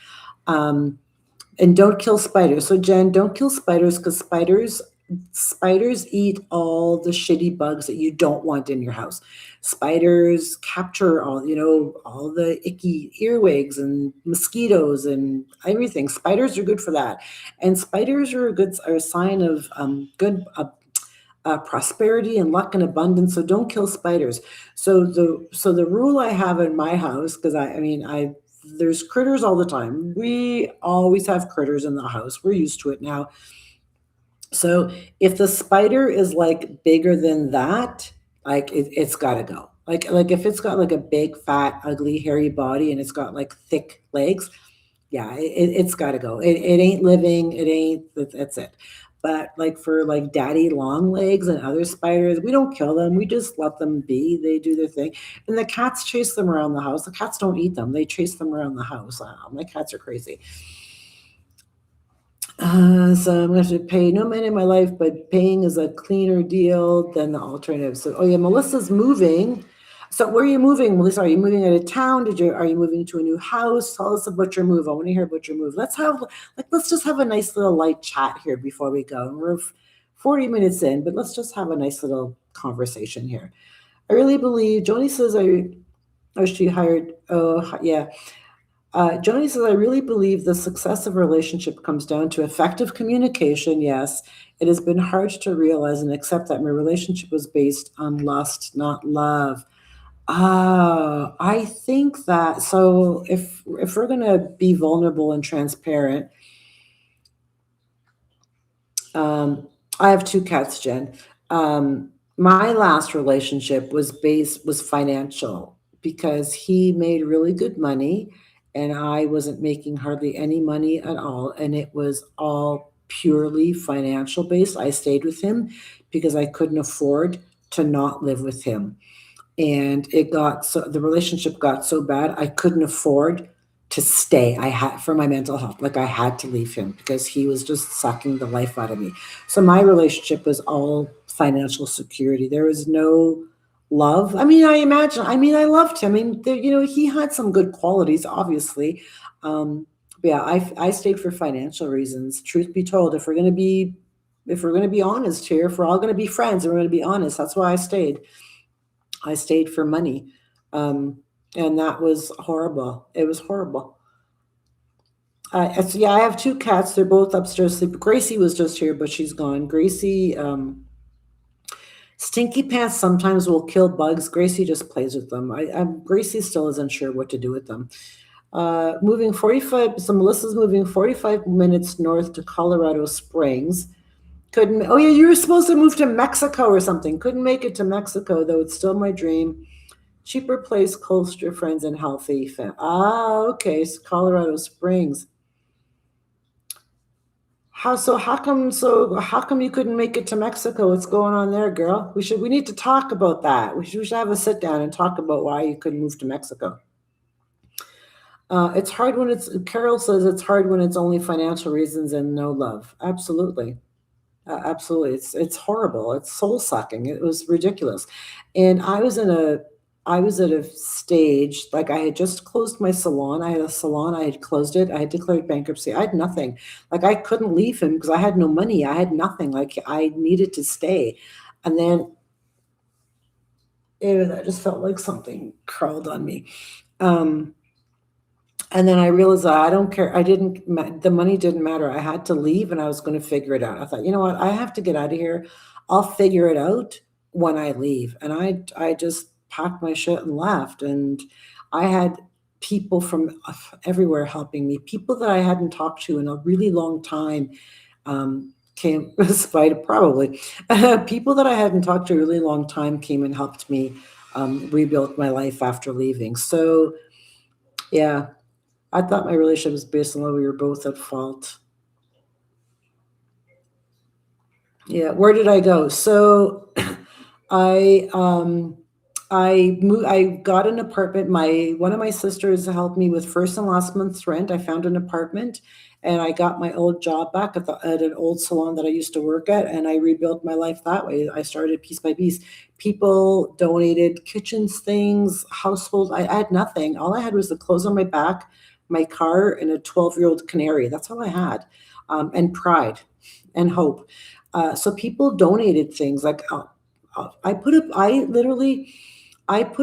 And don't kill spiders. So Jen, don't kill spiders because spiders eat all the shitty bugs that you don't want in your house. Spiders capture all the icky earwigs and mosquitoes and everything. Spiders are good for that, and spiders are a sign of good prosperity and luck and abundance. So don't kill spiders. So the rule I have in my house, because I there's critters all the time. We always have critters in the house. We're used to it now. So if the spider is like bigger than that, like it's got to go. Like if it's got like a big, fat, ugly, hairy body and it's got like thick legs, yeah, it's got to go. It ain't living. It ain't. That's it. But like for like daddy long legs and other spiders, we don't kill them. We just let them be. They do their thing. And the cats chase them around the house. The cats don't eat them. They chase them around the house. My cats are crazy. So I'm going to have to pay no man in my life, but paying is a cleaner deal than the alternative. So, oh yeah, Melissa's moving. So where are you moving, Melissa? Are you moving out of town? Are you moving to a new house? Tell us about your move. I want to hear about your move. Let's just have a nice little light chat here before we go. And we're 40 minutes in, but let's just have a nice little conversation here. I really believe Joni says she hired, oh yeah. Joni says, I really believe the success of a relationship comes down to effective communication. Yes, it has been hard to realize and accept that my relationship was based on lust, not love. I think that so if we're gonna be vulnerable and transparent, I have two cats, Jen. My last relationship was financial because he made really good money and I wasn't making hardly any money at all, and it was all purely financial based. I stayed with him because I couldn't afford to not live with him, and the relationship got so bad I couldn't afford to stay. I had for my mental health, like I had to leave him because he was just sucking the life out of me. So my relationship was all financial security. There was no love. I mean I loved him. I mean he had some good qualities, obviously. But yeah, I stayed for financial reasons. Truth be told, if we're going to be honest here, if we're all going to be friends and we're going to be honest, that's why I stayed. I stayed for money. Um, and that was horrible. It was horrible. So yeah, I have two cats. They're both upstairs sleeping. Gracie was just here, but she's gone. Gracie, Stinky Pants sometimes will kill bugs. Gracie just plays with them. Gracie still isn't sure what to do with them. Moving 45, so Melissa's moving 45 minutes north to Colorado Springs. Couldn't, oh yeah, you were supposed to move to Mexico or something. Couldn't make it to Mexico, though it's still my dream. Cheaper place, close to your friends and healthy. Okay, so Colorado Springs. How come you couldn't make it to Mexico? What's going on there, girl? We need to talk about that. We should have a sit down and talk about why you couldn't move to Mexico. It's hard when Carol says it's hard when it's only financial reasons and no love. Absolutely. Absolutely. It's horrible. It's soul sucking. It was ridiculous. And I was at a stage, like I had just closed my salon. I had a salon, I had closed it. I had declared bankruptcy. I had nothing. Like I couldn't leave him because I had no money. I had nothing. Like I needed to stay. And then I just felt like something crawled on me. Um, and then I realized that I don't care. The money didn't matter. I had to leave and I was going to figure it out. I thought, you know what? I have to get out of here. I'll figure it out when I leave. And I just packed my shit and left. And I had people from everywhere helping me, people that I hadn't talked to in a really long time. Came, despite probably people that I hadn't talked to a really long time came and helped me rebuild my life after leaving. So, yeah, I thought my relationship was based on love. We were both at fault. Yeah, where did I go? So I I got an apartment. My One of my sisters helped me with first and last month's rent. I found an apartment and I got my old job back at an old salon that I used to work at, and I rebuilt my life that way. I started piece by piece. People donated kitchens, things, household. I had nothing. All I had was the clothes on my back, my car, and a 12-year-old canary. That's all I had, and pride and hope. So people donated things like I put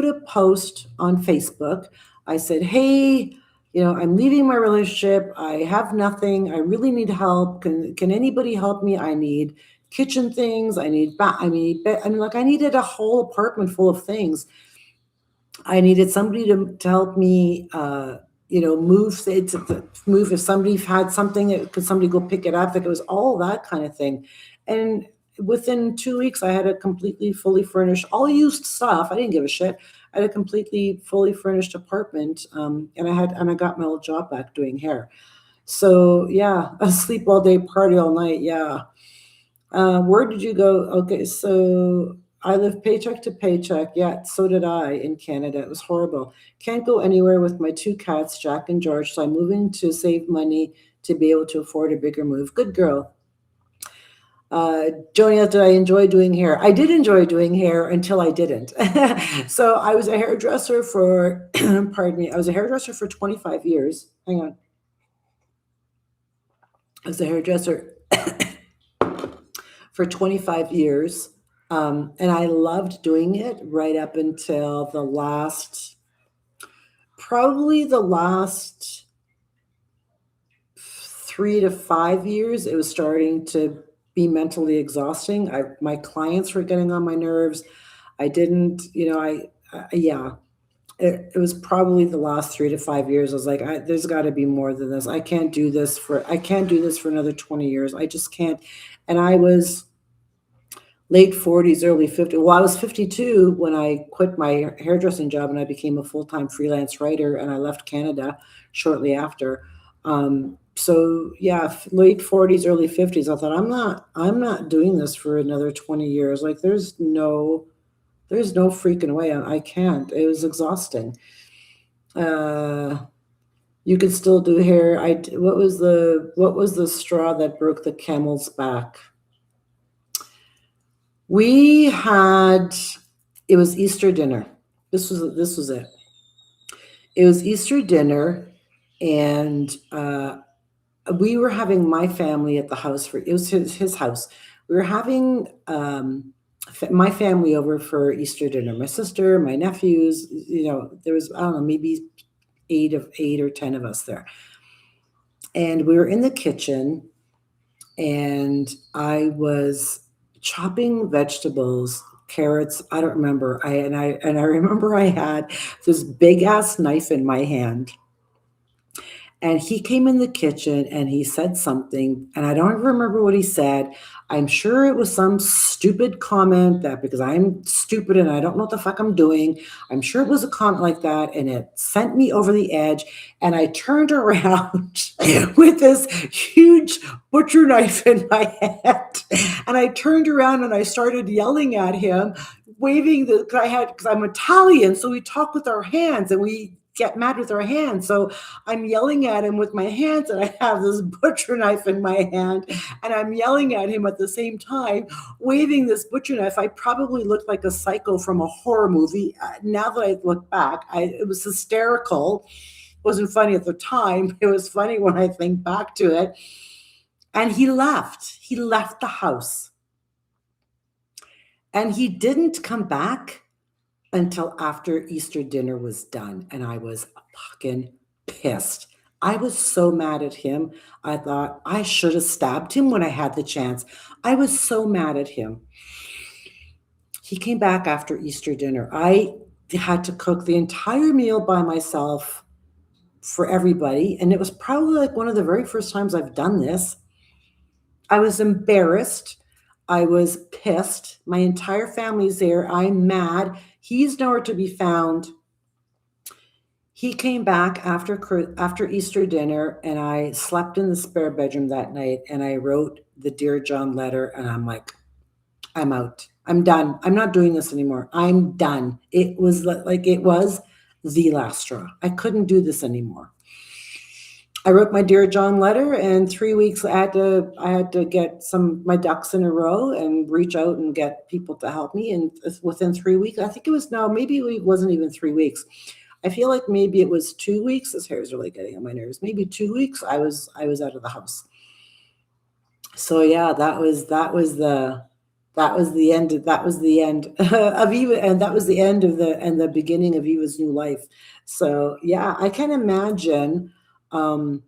a post on Facebook. I said, "Hey, I'm leaving my relationship. I have nothing. I really need help. Can anybody help me? I need kitchen things. I needed a whole apartment full of things. I needed somebody to help me, move if somebody had something, could somebody go pick it up? Like it was all that kind of thing. And within 2 weeks, I had a completely fully furnished, all used stuff. I didn't give a shit. I had a completely fully furnished apartment, and I got my old job back doing hair. So yeah, sleep all day, party all night. Yeah, Where did you go? Okay, so I live paycheck to paycheck. Yeah, so did I in Canada. It was horrible. Can't go anywhere with my two cats, Jack and George. So I'm moving to save money to be able to afford a bigger move. Good girl. Jonia, did I enjoy doing hair? I did enjoy doing hair until I didn't. So I was a hairdresser for, pardon me, I was a hairdresser for 25 years. Hang on. I was a hairdresser for 25 years. And I loved doing it right up until probably the last 3 to 5 years. It was starting to be mentally exhausting. My clients were getting on my nerves. I didn't, yeah, it was probably the last 3 to 5 years. I was like, there's got to be more than this. I can't do this for another 20 years. I just can't. And I was late 40s, early 50s. Well, I was 52 when I quit my hairdressing job and I became a full-time freelance writer, and I left Canada shortly after. So yeah, late 40s, early 50s. I thought I'm not doing this for another 20 years. Like there's no freaking way. I can't. It was exhausting. Uh, you could still do hair. What was the straw that broke the camel's back? We had it was Easter dinner. This was it. It was Easter dinner, and we were having my family at the house for it was his house. We were having my family over for Easter dinner. My sister, my nephews. There was, I don't know, maybe eight or 10 of us there, and we were in the kitchen, and I was chopping vegetables, carrots. I don't remember. I remember I had this big ass knife in my hand, and he came in the kitchen and he said something, and I don't even remember what he said. I'm sure it was some stupid comment that because I'm stupid and I don't know what the fuck I'm doing. I'm sure it was a comment like that, and it sent me over the edge. And I turned around with this huge butcher knife in my hand, and I turned around and I started yelling at him, waving because I'm Italian, so we talk with our hands and we get mad with our hands. So I'm yelling at him with my hands, and I have this butcher knife in my hand, and I'm yelling at him at the same time, waving this butcher knife. I probably looked like a psycho from a horror movie. Now that I look back, it was hysterical. It wasn't funny at the time. It was funny when I think back to it. And he left. He left the house. And he didn't come back until after Easter dinner was done. And I was fucking pissed. I was so mad at him. I thought I should have stabbed him when I had the chance. I was so mad at him. He came back after Easter dinner. I had to cook the entire meal by myself for everybody. And it was probably like one of the very first times I've done this. I was embarrassed. I was pissed. My entire family's there. I'm mad. He's nowhere to be found. He came back after Easter dinner, and I slept in the spare bedroom that night, and I wrote the Dear John letter, and I'm like, I'm out. I'm done. I'm not doing this anymore. I'm done. It was like it was the last straw. I couldn't do this anymore. I wrote my Dear John letter, and 3 weeks I had to get my ducks in a row and reach out and get people to help me. And within 3 weeks, I think it was, no, maybe it wasn't even 3 weeks. I feel like maybe it was 2 weeks. This hair is really getting on my nerves. Maybe 2 weeks. I was out of the house. So yeah, that was the end. That was the end of Eva, and that was the end of the beginning of Eva's new life. So yeah, I can imagine, um,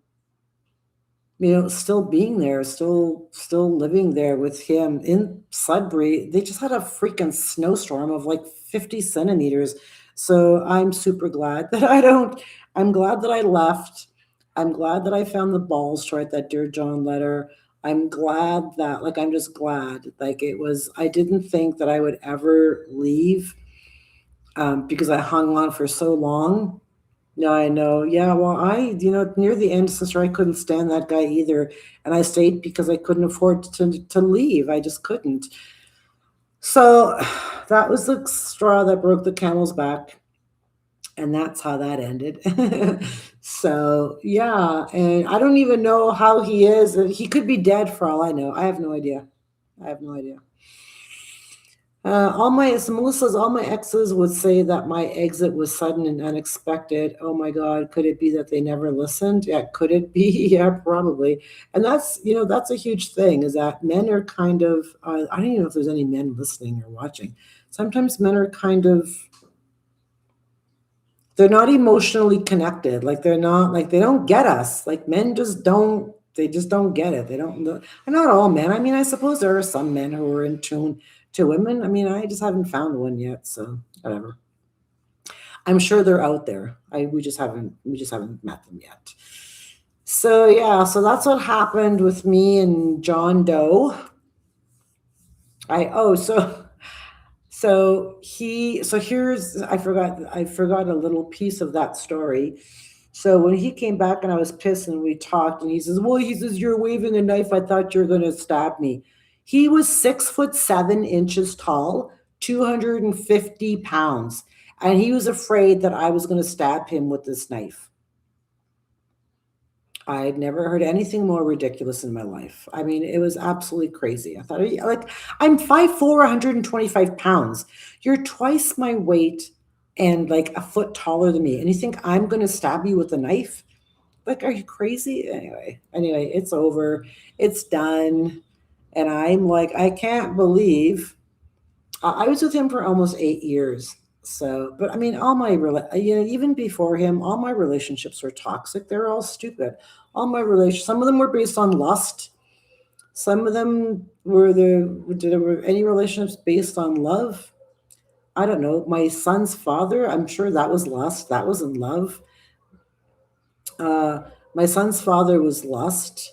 still being there, still living there with him in Sudbury. They just had a freaking snowstorm of like 50 centimeters. So I'm super glad that I don't. I'm glad that I left. I'm glad that I found the balls to write that Dear John letter. I'm glad that, like, I'm just glad. Like, it was, I didn't think that I would ever leave, because I hung on for so long. No, I know. Yeah, well, near the end, sister, I couldn't stand that guy either, and I stayed because I couldn't afford to leave. I just couldn't. So that was the straw that broke the camel's back, and that's how that ended. So yeah, and I don't even know how he is. He could be dead for all I know. I have no idea. I have no idea. So Melissa says all my exes would say that my exit was sudden and unexpected. Oh my God, could it be that they never listened? Yeah, could it be? Yeah, probably. And that's a huge thing is that men are kind of, I don't even know if there's any men listening or watching. Sometimes men are kind of, they're not emotionally connected. Like they're not, like they don't get us. Like men they just don't get it. They don't, and not all men. I mean, I suppose there are some men who are in tune to women. I mean, I just haven't found one yet, so whatever. I'm sure they're out there. We just haven't met them yet. So yeah, so that's what happened with me and John Doe. I oh so here's I forgot a little piece of that story. So when he came back and I was pissed and we talked and he says, "Well, he says you're waving a knife. I thought you were gonna stab me." He was 6'7" tall, 250 pounds, and he was afraid that I was gonna stab him with this knife. I'd never heard anything more ridiculous in my life. I mean, it was absolutely crazy. I thought, like, I'm 5'4", 125 pounds. You're twice my weight and like a foot taller than me. And you think I'm going to stab you with a knife? Like, are you crazy? Anyway, it's over. It's done. And I'm like, I can't believe I was with him for almost 8 years. So, but I mean, even before him, all my relationships were toxic. They're all stupid. All my relations, some of them were based on lust. Some of them were any relationships based on love? I don't know. My son's father, I'm sure that was lust. That was in love. Uh, my son's father was lust.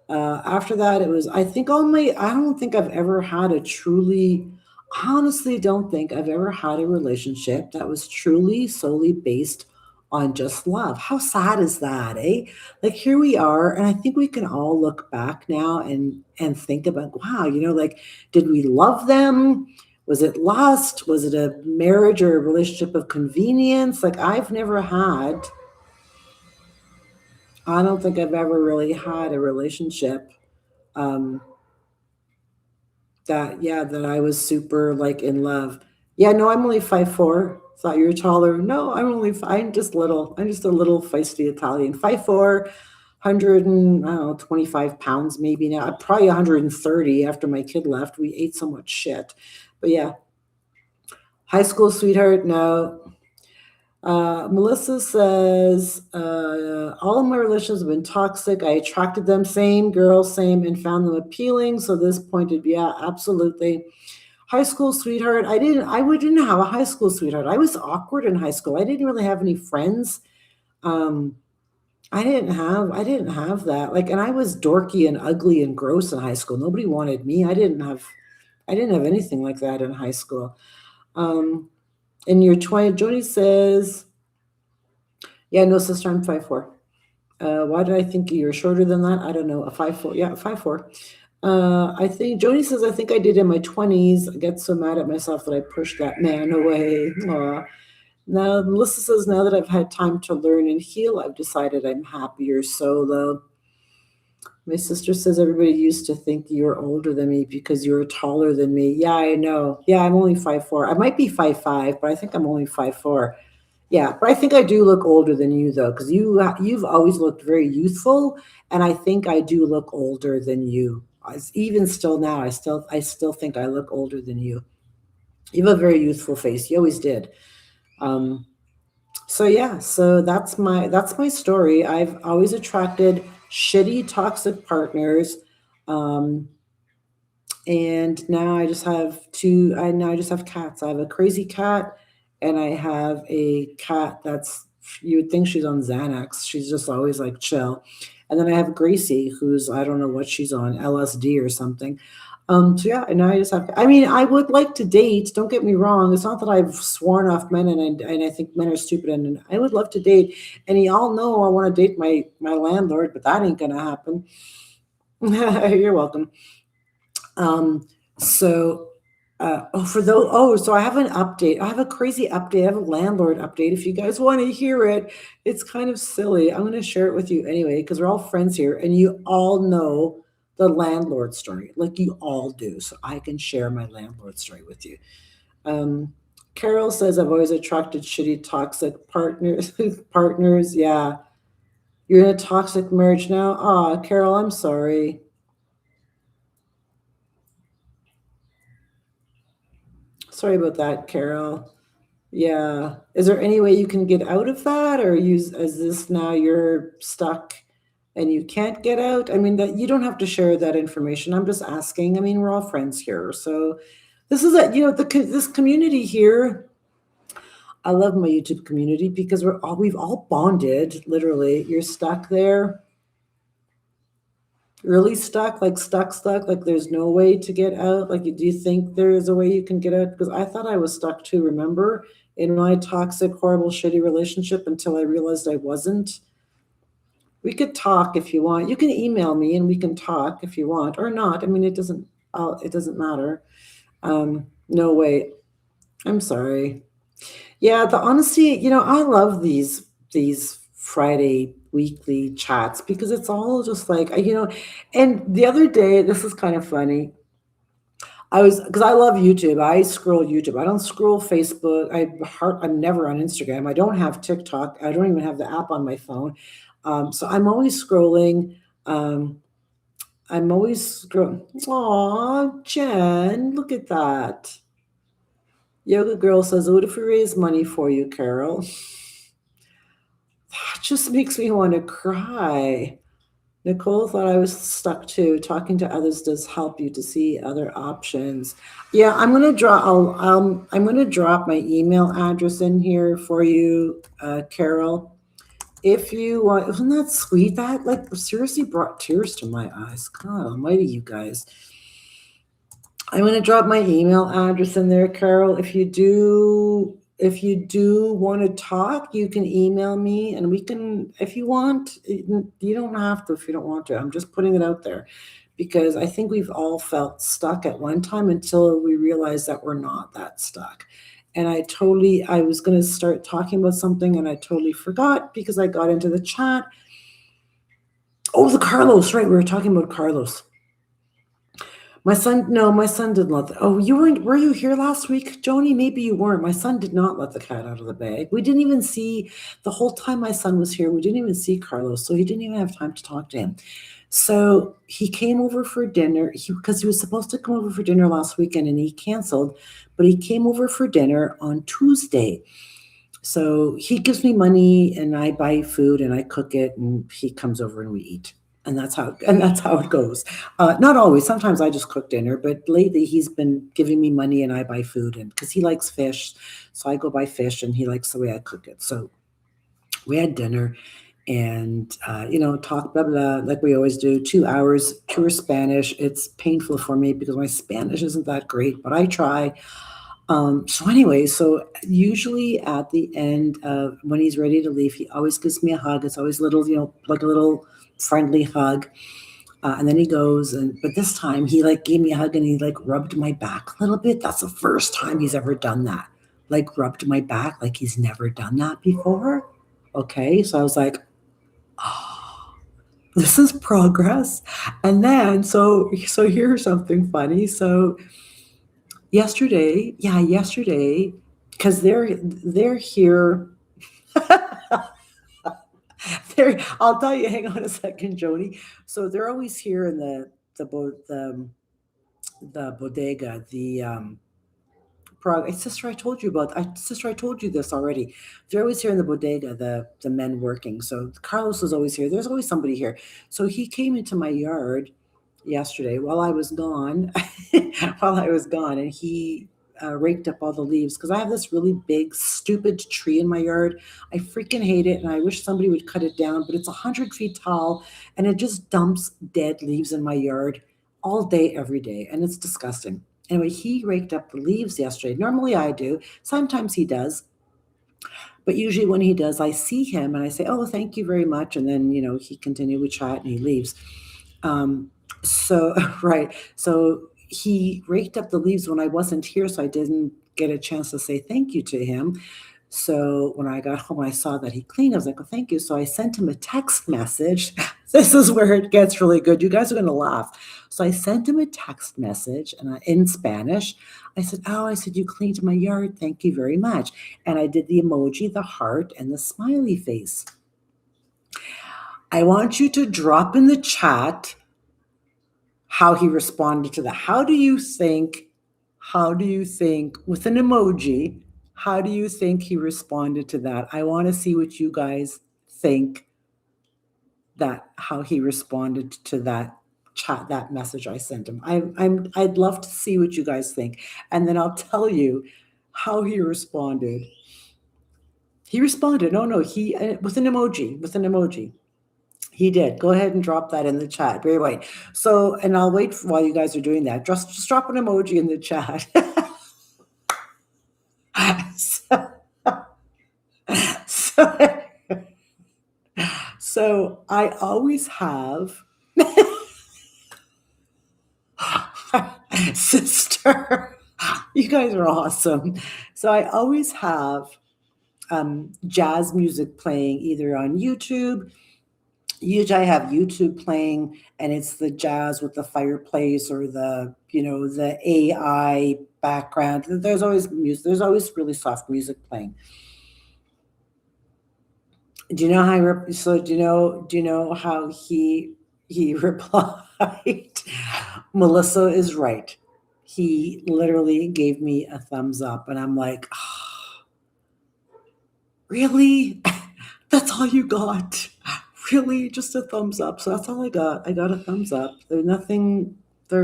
After that, it was, I don't think I've ever had a truly, honestly, don't think I've ever had a relationship that was truly solely based on just love. How sad is that, eh? Like here we are, and I think we can all look back now and think about, wow, like, did we love them? Was it lust? Was it a marriage or a relationship of convenience? Like I don't think I've ever really had a relationship um, that I was super like in love. Yeah, no, I'm only 5'4". Thought you were taller. No, I'm just little. I'm just a little feisty Italian. 5'4", 100 and I don't know, 25 pounds maybe now. Probably 130 after my kid left. We ate so much shit. But yeah, high school sweetheart. No, Melissa says, all of my relationships have been toxic. I attracted them, same girl, same, and found them appealing. So this pointed, yeah, absolutely. High school sweetheart. I didn't have a high school sweetheart. I was awkward in high school. I didn't really have any friends. Um, I didn't have that. Like, and I was dorky and ugly and gross in high school. Nobody wanted me. I didn't have anything like that in high school. Um, in your 20, Jody says, yeah, no, sister, I'm 5'4". Why did I think you're shorter than that? I don't know. A 5'4". Yeah, 5'4". I think Joni says I think I did in my 20s. I get so mad at myself that I pushed that man away. Aw. Now Melissa says now that I've had time to learn and heal, I've decided I'm happier solo. My sister says everybody used to think you're older than me because you're taller than me. Yeah, I know. Yeah, I'm only 5'4". I might be 5'5", but I think I'm only 5'4". Yeah, but I think I do look older than you though, because you've always looked very youthful, and I think I do look older than you. Even still now, I still think I look older than you. You have a very youthful face. You always did. Um, so yeah, so that's my story. I've always attracted shitty, toxic partners. Um, and now I just have two. I now I just have cats. I have a crazy cat, and I have a cat that's, you would think she's on Xanax. She's just always like chill. And then I have Gracie, who's, I don't know what she's on, LSD or something. So yeah, and now I just have. I mean, I would like to date. Don't get me wrong. It's not that I've sworn off men, and I think men are stupid. And I would love to date. And y'all know I want to date my landlord, but that ain't gonna happen. You're welcome. Um, so, for those, so I have an update. I have a crazy update. I have a landlord update. If you guys want to hear it, it's kind of silly. I'm going to share it with you anyway, because we're all friends here and you all know the landlord story. Like you all do. So I can share my landlord story with you. Um, Carol says, I've always attracted shitty, toxic partners. Partners. Yeah. You're in a toxic marriage now. Ah, Carol, I'm sorry. Sorry about that, Carol. Yeah. Is there any way you can get out of that, or use is this now you're stuck and you can't get out? I mean, that you don't have to share that information. I'm just asking. I mean, we're all friends here. So this is a, this community here. I love my YouTube community because we've all bonded, literally. You're stuck there, really stuck, like stuck, like there's no way to get out. Like, do you think there is a way you can get out? Because I thought I was stuck too, remember? In my toxic, horrible, shitty relationship until I realized I wasn't. We could talk if you want. You can email me and we can talk if you want or not. I mean, it doesn't matter. No way. I'm sorry. Yeah, the honesty, I love these Friday weekly chats because it's all just like, and the other day, this is kind of funny. Because I love YouTube. I scroll YouTube. I don't scroll Facebook. I'm never on Instagram. I don't have TikTok. I don't even have the app on my phone. So I'm always scrolling. Um, I'm always scrolling. Aw, Jen, look at that. Yoga Girl says, what if we raise money for you, Carol? That just makes me want to cry. Nicole thought I was stuck too. Talking to others does help you to see other options. Yeah, I'm gonna drop my email address in here for you, Carol. If you want, isn't that sweet? That like seriously brought tears to my eyes. God Almighty, you guys. I'm gonna drop my email address in there, Carol. If you do want to talk, you can email me and we can, if you want, you don't have to if you don't want to. I'm just putting it out there because I think we've all felt stuck at one time until we realize that we're not that stuck. And I was going to start talking about something and I totally forgot because I got into the chat. Oh, the Carlos, right? We were talking about Carlos. My son, no, my son didn't let the, oh, were you here last week, Joni? Maybe you weren't. My son did not let the cat out of the bag. We didn't even see, the whole time my son was here, we didn't even see Carlos, so he didn't even have time to talk to him. So he came over for dinner, because he was supposed to come over for dinner last weekend and he canceled, but he came over for dinner on Tuesday. So he gives me money and I buy food and I cook it and he comes over and we eat. And that's how it goes. Not always. Sometimes I just cook dinner, but lately he's been giving me money and I buy food, and because he likes fish, so I go buy fish, and he likes the way I cook it. So we had dinner, and talk blah blah like we always do. 2 hours, pure Spanish. It's painful for me because my Spanish isn't that great, but I try. So anyway, so usually at the end of when he's ready to leave, he always gives me a hug. It's always little, like a little friendly hug. And then he goes, but this time he like gave me a hug and he like rubbed my back a little bit. That's the first time he's ever done that. Like rubbed my back, like he's never done that before. Okay, so I was like, oh, this is progress. And then so here's something funny. So yesterday, because they're here. I'll tell you. Hang on a second, Jody. So they're always here in the bodega. Sister, I told you about. Sister, I told you this already. They're always here in the bodega. The men working. So Carlos is always here. There's always somebody here. So he came into my yard yesterday while I was gone, and he raked up all the leaves because I have this really big, stupid tree in my yard. I freaking hate it, and I wish somebody would cut it down. But it's 100 feet tall, and it just dumps dead leaves in my yard all day, every day, and it's disgusting. Anyway, he raked up the leaves yesterday. Normally I do. Sometimes he does. But usually when he does, I see him and I say, "Oh, thank you very much." And then, he continued, we chat and he leaves. So, right. So he raked up the leaves when I wasn't here. So I didn't get a chance to say thank you to him. So when I got home, I saw that he cleaned. I was like, "Oh, thank you." So I sent him a text message. This is where it gets really good. You guys are going to laugh. So I sent him a text message in Spanish. I said, "Oh, I said, you cleaned my yard. Thank you very much." And I did the emoji, the heart, and the smiley face. I want you to drop in the chat how he responded to that. How do you think, with an emoji, how do you think he responded to that? I want to see what you guys think, how he responded to that chat, that message I sent him. I'd love to see what you guys think. And then I'll tell you how he responded. He responded, no, he, with an emoji. He did. Go ahead and drop that in the chat. Very wait. So, and I'll wait while you guys are doing that. Just drop an emoji in the chat. so, so I always have sister. You guys are awesome. So I always have jazz music playing either on YouTube. Usually I have YouTube playing and it's the jazz with the fireplace or the AI background. There's always music. There's always really soft music playing. Do you know how do you know how he replied? Melissa is right. He literally gave me a thumbs up and I'm like, oh, really? That's all you got? Really? Just a thumbs up. So that's all I got. I got a thumbs up. There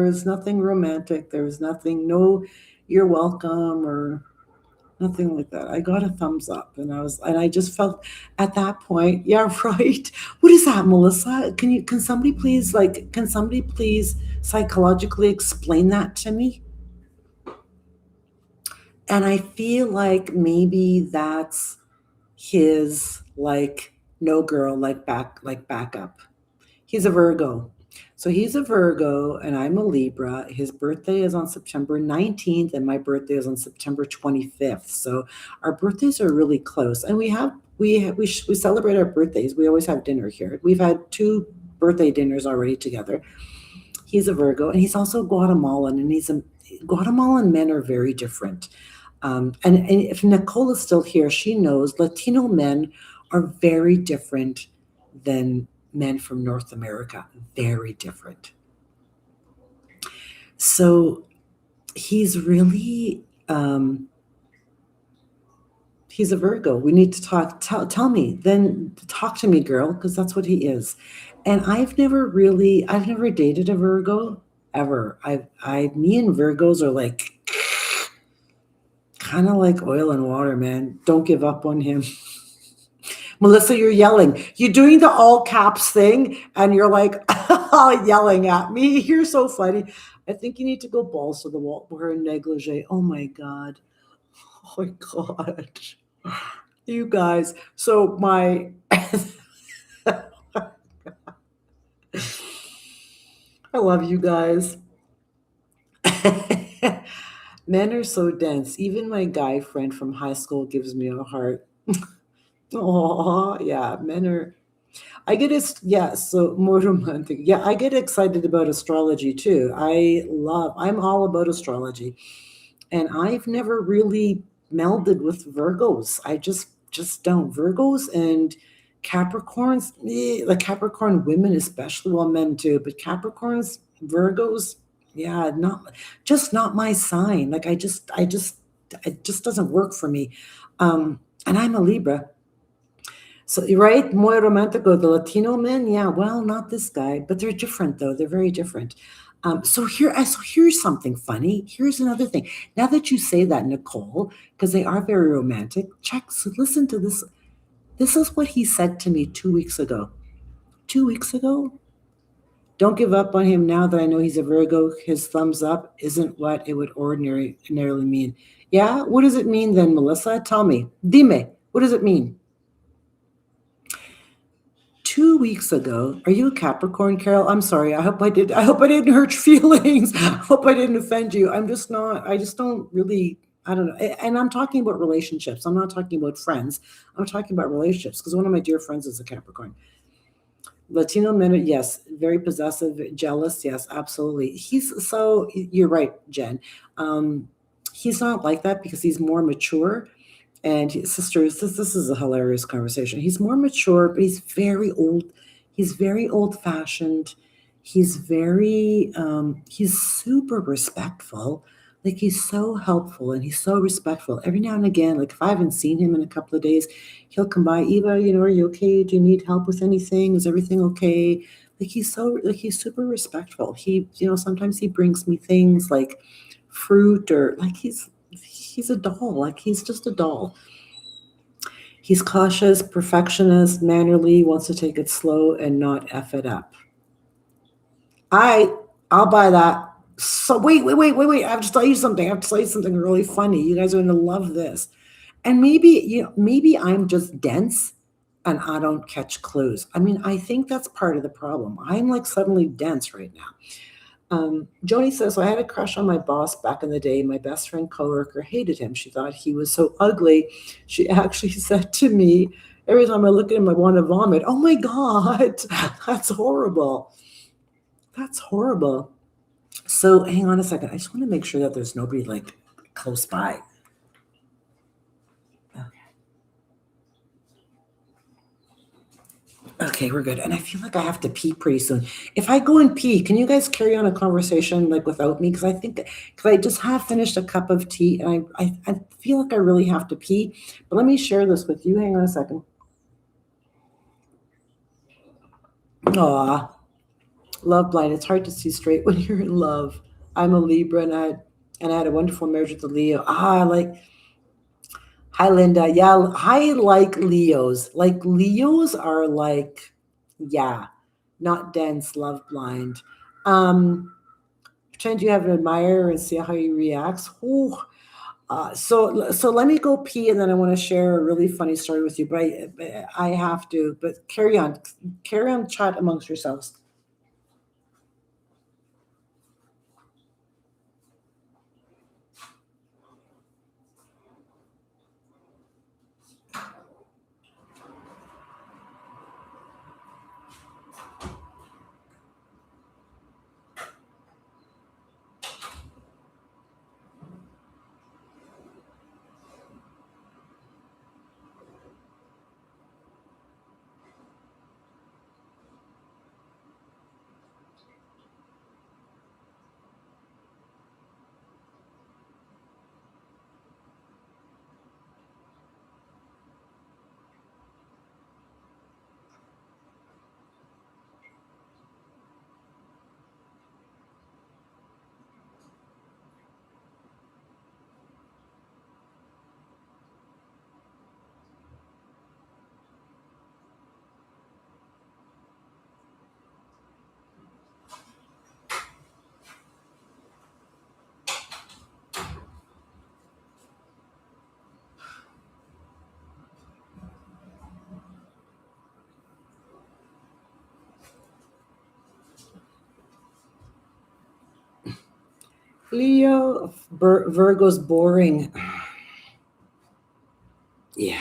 was nothing romantic. There was nothing, no, you're welcome or nothing like that. I got a thumbs up and I just felt at that point, yeah, right. What is that, Melissa? Can somebody please psychologically explain that to me? And I feel like maybe that's his no girl, back up. He's a Virgo. So he's a Virgo and I'm a Libra. His birthday is on September 19th and my birthday is on September 25th. So our birthdays are really close. And we celebrate our birthdays. We always have dinner here. We've had 2 birthday dinners already together. He's a Virgo and he's also Guatemalan and Guatemalan men are very different. And if Nicole is still here, she knows Latino men are very different than men from North America. Very different. So he's really, he's a Virgo. We need to talk. Tell me, then talk to me, girl, because that's what he is. And I've never dated a Virgo ever. Me and Virgos are like, kind of like oil and water, man. Don't give up on him. Melissa, you're yelling. You're doing the all caps thing, and you're like yelling at me. You're so funny. I think you need to go balls to the wall. Wear a negligee. Oh my god. Oh my god. You guys. So my. I love you guys. Men are so dense. Even my guy friend from high school gives me a heart. Oh, yeah, men are. So more romantic. Yeah, I get excited about astrology too. I'm all about astrology. And I've never really melded with Virgos. I just don't. Virgos and Capricorns, like Capricorn women especially, well, men too, but Capricorns, Virgos, yeah, not my sign. Like it just doesn't work for me. And I'm a Libra. So you're right, muy romantico, the Latino men, yeah, well, not this guy, but they're different though. They're very different. So here's something funny. Here's another thing. Now that you say that, Nicole, because they are very romantic, listen to this. This is what he said to me 2 weeks ago. 2 weeks ago, Don't give up on him now that I know he's a Virgo. His thumbs up isn't what it would ordinarily mean. Yeah? What does it mean then, Melissa? Tell me. Dime. What does it mean? 2 weeks ago, are you a Capricorn, Carol? I'm sorry. I hope I didn't hurt your feelings. I hope I didn't offend you. I'm just not. I just don't really. I don't know. And I'm talking about relationships. I'm not talking about friends. I'm talking about relationships because one of my dear friends is a Capricorn. Latino men, yes, very possessive, jealous, yes, absolutely. You're right, Jen. Um, he's not like that because he's more mature. And his sisters, this is a hilarious conversation. He's more mature, but he's very old. He's very old fashioned. He's super respectful. Like he's so helpful and he's so respectful. Every now and again, like if I haven't seen him in a couple of days, he'll come by. Eva, are you okay? Do you need help with anything? Is everything okay? He's super respectful. Sometimes he brings me things like fruit or like he's a doll. Like he's just a doll. He's cautious, perfectionist, mannerly, wants to take it slow and not F it up. I'll buy that. So wait. I have to tell you something. I have to tell you something really funny. You guys are gonna love this. And maybe I'm just dense and I don't catch clues. I mean, I think that's part of the problem. I'm like suddenly dense right now. Joni says, so I had a crush on my boss back in the day. My best friend coworker hated him. She thought he was so ugly. She actually said to me, every time I look at him, I want to vomit. Oh my God, that's horrible. That's horrible. So hang on a second. I just want to make sure that there's nobody like close by. Okay, we're good. And I feel like I have to pee pretty soon. If I go and pee, can you guys carry on a conversation like without me? Because I just have finished a cup of tea and I feel like I really have to pee. But let me share this with you. Hang on a second. Aw, love blind. It's hard to see straight when you're in love. I'm a Libra and I had a wonderful marriage with a Leo. Hi, Linda. Yeah, I like Leos. Like Leos are like, yeah, not dense, love blind. Um, Pretend you have an admirer and see how he reacts. Ooh. So let me go pee, and then I want to share a really funny story with you. But I have to. But carry on, chat amongst yourselves. Leo, Virgo's boring. Yeah.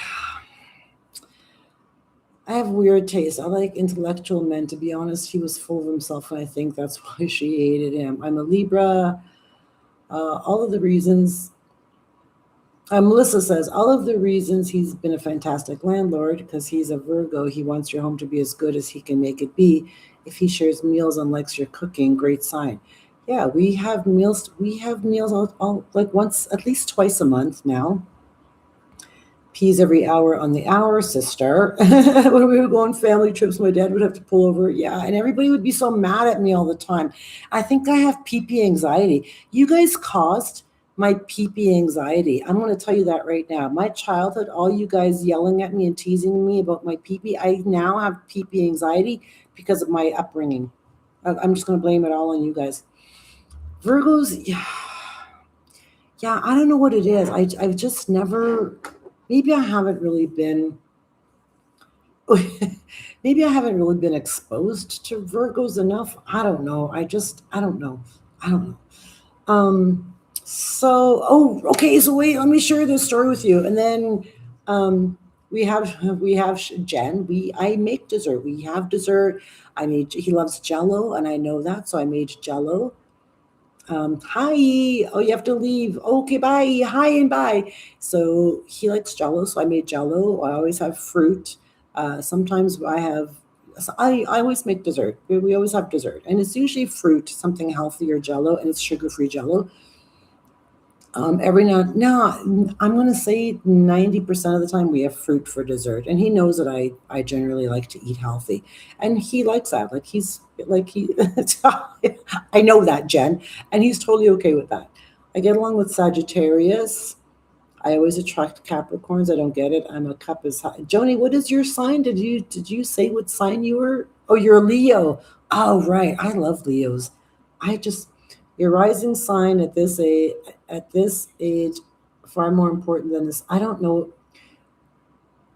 I have weird taste. I like intellectual men. To be honest, he was full of himself, and I think that's why she hated him. I'm a Libra. All of the reasons. Melissa says all of the reasons he's been a fantastic landlord because he's a Virgo. He wants your home to be as good as he can make it be. If he shares meals and likes your cooking, great sign. Yeah, we have meals. We have meals all like once, at least twice a month now. Peas every hour on the hour, sister. When we would go on family trips, my dad would have to pull over. Yeah, and everybody would be so mad at me all the time. I think I have pee anxiety. You guys caused my pee anxiety. I'm going to tell you that right now. My childhood, all you guys yelling at me and teasing me about my pee, I now have pee anxiety because of my upbringing. I'm just going to blame it all on you guys. Virgos, yeah, yeah, I don't know what it is. I've just never, maybe I haven't really been, maybe I haven't really been exposed to Virgos enough. I don't know. I don't know. I don't know. Um, oh, okay. So wait, let me share this story with you, and then um, we have Jen. I make dessert. We have dessert. I made. He loves Jello, and I know that, so I made Jello. Hi. Oh, you have to leave. Okay, bye. Hi and bye. So he likes Jello, so I made Jello. I always have fruit. Sometimes I have. So I always make dessert. We always have dessert, and it's usually fruit, something healthy or Jello, and it's sugar-free Jello. Every now, I'm gonna say 90% of the time we have fruit for dessert, and he knows that I generally like to eat healthy, and he likes that. He, I know that, Jen, and he's totally okay with that. I get along with Sagittarius. I always attract Capricorns. I don't get it. I'm a cup is high. Joni, what is your sign? Did you say what sign you were? Oh, you're a Leo. Oh, right. I love Leos. I just your rising sign at this age far more important than this. I don't know.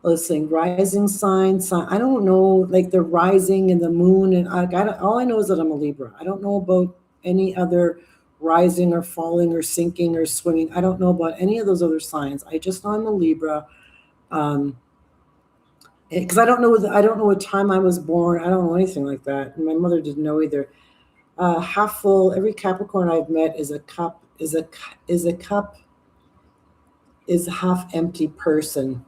Listen, rising sign. I don't know like the rising and the moon and all I know is that I'm a Libra. I don't know about any other rising or falling or sinking or swimming. I don't know about any of those other signs. I just know I'm a Libra. Um, because I don't know what time I was born. I don't know anything like that. And my mother didn't know either. Half full. Every Capricorn I've met is a cup. Is a cup is a half empty person.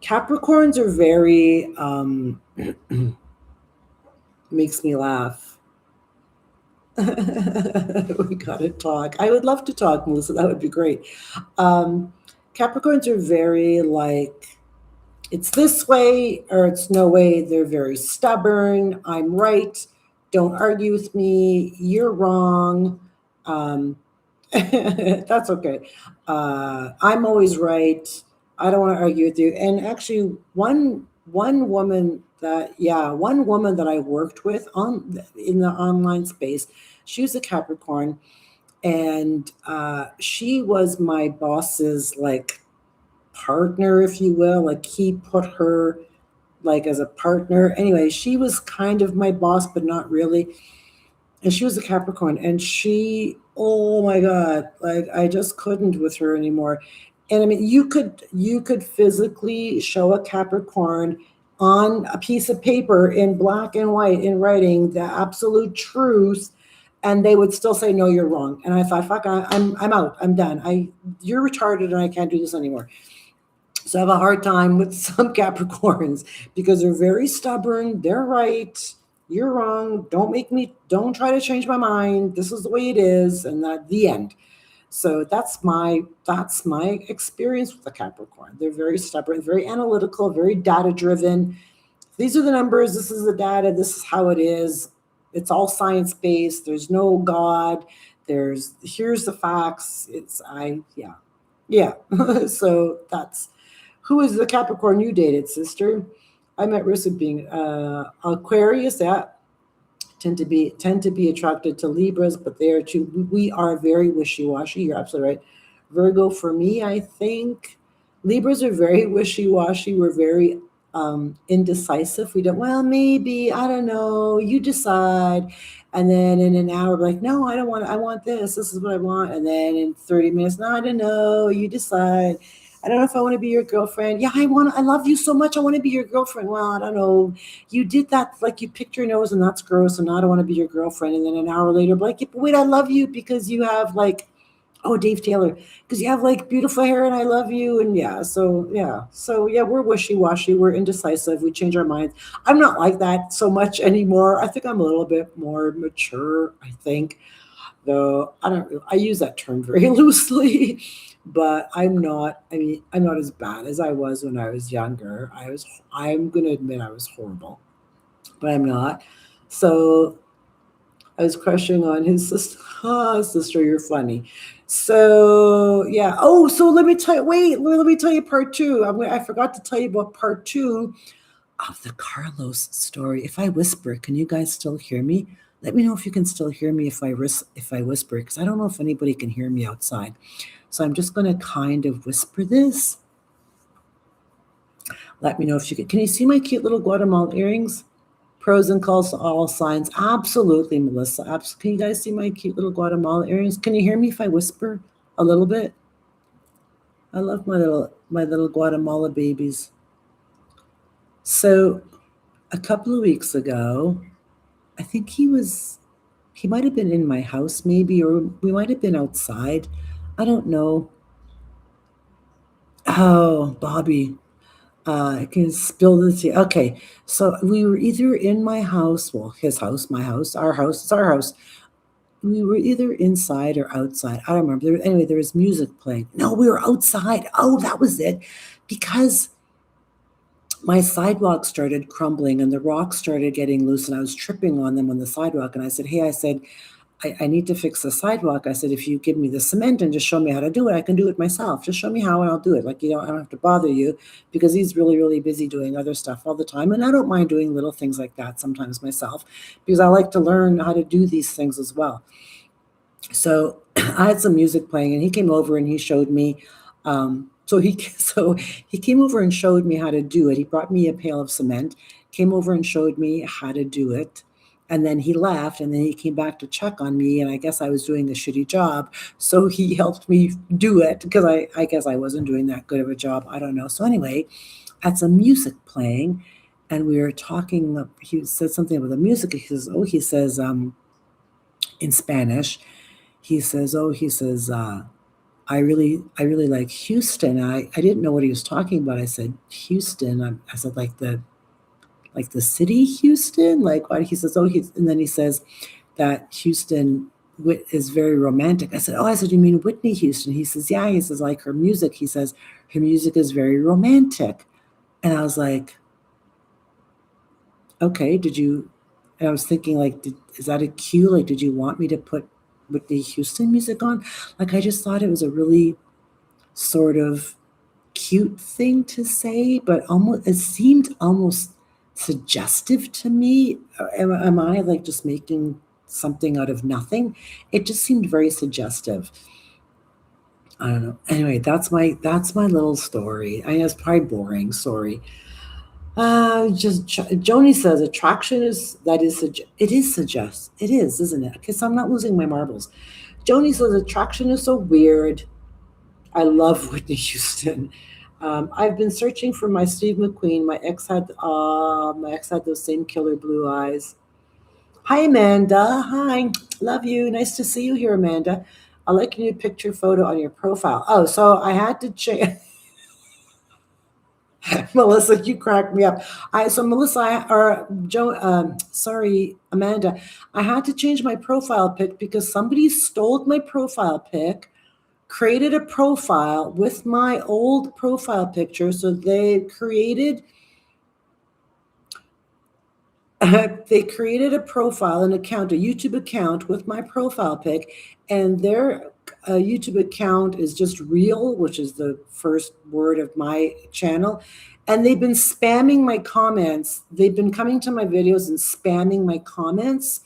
Capricorns are very makes me laugh. We gotta talk. I would love to talk, Melissa. That would be great. Um, Capricorns are very like it's this way or it's no way. They're very stubborn. I'm right. Don't argue with me. You're wrong. Um, that's okay. I'm always right. I don't want to argue with you. And actually, one woman that I worked with on in the online space, she was a Capricorn, and she was my boss's like partner, if you will. Like he put her like as a partner. Anyway, she was kind of my boss, but not really. And she was a Capricorn, and oh my God, like I just couldn't with her anymore. And I mean, you could physically show a Capricorn on a piece of paper in black and white in writing the absolute truth, and they would still say no, you're wrong. And I thought, fuck, I'm out, I'm done. You're retarded, and I can't do this anymore. So I have a hard time with some Capricorns because they're very stubborn. They're right. You're wrong. Don't try to change my mind. This is the way it is. And that the end. So that's my experience with the Capricorn. They're very stubborn, very analytical, very data driven. These are the numbers. This is the data. This is how it is. It's all science based. There's no God. Here's the facts. It's I yeah. Yeah. So that's who is the Capricorn you dated, sister? I'm at risk of being Aquarius. That tend to be attracted to Libras, but they are too. We are very wishy washy. You're absolutely right. Virgo for me, I think Libras are very wishy washy. We're very indecisive. We don't. Well, maybe I don't know. You decide. And then in an hour, we're like, no, I don't want. I want this. This is what I want. And then in 30 minutes, no, I don't know. You decide. I don't know if I want to be your girlfriend. Yeah, I want. I love you so much. I want to be your girlfriend. Well, I don't know. You did that, like you picked your nose, and that's gross. And now I don't want to be your girlfriend. And then an hour later, like, but wait, I love you because you have like, oh, Dave Taylor, because you have like beautiful hair, and I love you. And so yeah, we're wishy washy. We're indecisive. We change our minds. I'm not like that so much anymore. I think I'm a little bit more mature. I think though I don't I use that term very loosely, but I'm not. I mean, I'm not as bad as I was when I was younger. I'm gonna admit I was horrible, but I'm not. So I was crushing on his sister. Ah, sister, you're funny. So yeah. Oh, so let me tell you. Wait, let me tell you part two. I forgot to tell you about part two. of the Carlos story. If I whisper, can you guys still hear me? Let me know if you can still hear me if I whisper, because I don't know if anybody can hear me outside. So I'm just going to kind of whisper this. Let me know if you can. Can you see my cute little Guatemala earrings? Pros and cons to all signs. Absolutely, Melissa. Can you guys see my cute little Guatemala earrings? Can you hear me if I whisper a little bit? I love my little Guatemala babies. So a couple of weeks ago, I think he might have been in my house maybe, or we might have been outside. I don't know. Oh, Bobby. I can spill the tea. Okay, so we were either in my house, well, his house, my house, our house, it's our house. We were either inside or outside. I don't remember. Anyway, there was music playing. No, we were outside. Oh, that was it. Because my sidewalk started crumbling and the rocks started getting loose and I was tripping on them on the sidewalk. And I said, hey, I need to fix the sidewalk. I said, if you give me the cement and just show me how to do it, I can do it myself. Just show me how and I'll do it. Like, I don't have to bother you, because he's really, really busy doing other stuff all the time. And I don't mind doing little things like that sometimes myself, because I like to learn how to do these things as well. So I had some music playing and he came over and he showed me. So he came over and showed me how to do it. He brought me a pail of cement, came over and showed me how to do it. And then he left and then he came back to check on me. And I guess I was doing a shitty job. So he helped me do it, because I guess I wasn't doing that good of a job. I don't know. So anyway, had some music playing and we were talking. He said something about the music. He says, in Spanish, he says, I really like Houston. I didn't know what he was talking about. I said, Houston. I said, like the city Houston? Like what? He says, and then he says that Houston is very romantic. I said, you mean Whitney Houston? He says, yeah. He says, like her music. He says, her music is very romantic. And I was like, okay, and I was thinking, like, is that a cue? Like, did you want me to put Whitney Houston music on? Like, I just thought it was a really sort of cute thing to say, but almost it seemed almost suggestive to me. Am I like just making something out of nothing? It just seemed very suggestive. I don't know. Anyway, that's my little story. I know it's probably boring. Sorry. Just Joni says attraction it is suggest it is, isn't it? Because I'm not losing my marbles. Joni says attraction is so weird. I love Whitney Houston. I've been searching for my Steve McQueen. My ex had those same killer blue eyes. Hi, Amanda. Hi, love you. Nice to see you here, Amanda. I like your new picture photo on your profile. Oh, so I had to change. Melissa, you cracked me up. Melissa, or Joe, sorry, Amanda, I had to change my profile pic because somebody stole my profile pic, created a profile with my old profile picture. So they created a profile, an account, a YouTube account with my profile pic, and their YouTube account is just real, which is the first word of my channel. And they've been spamming my comments. They've been coming to my videos and spamming my comments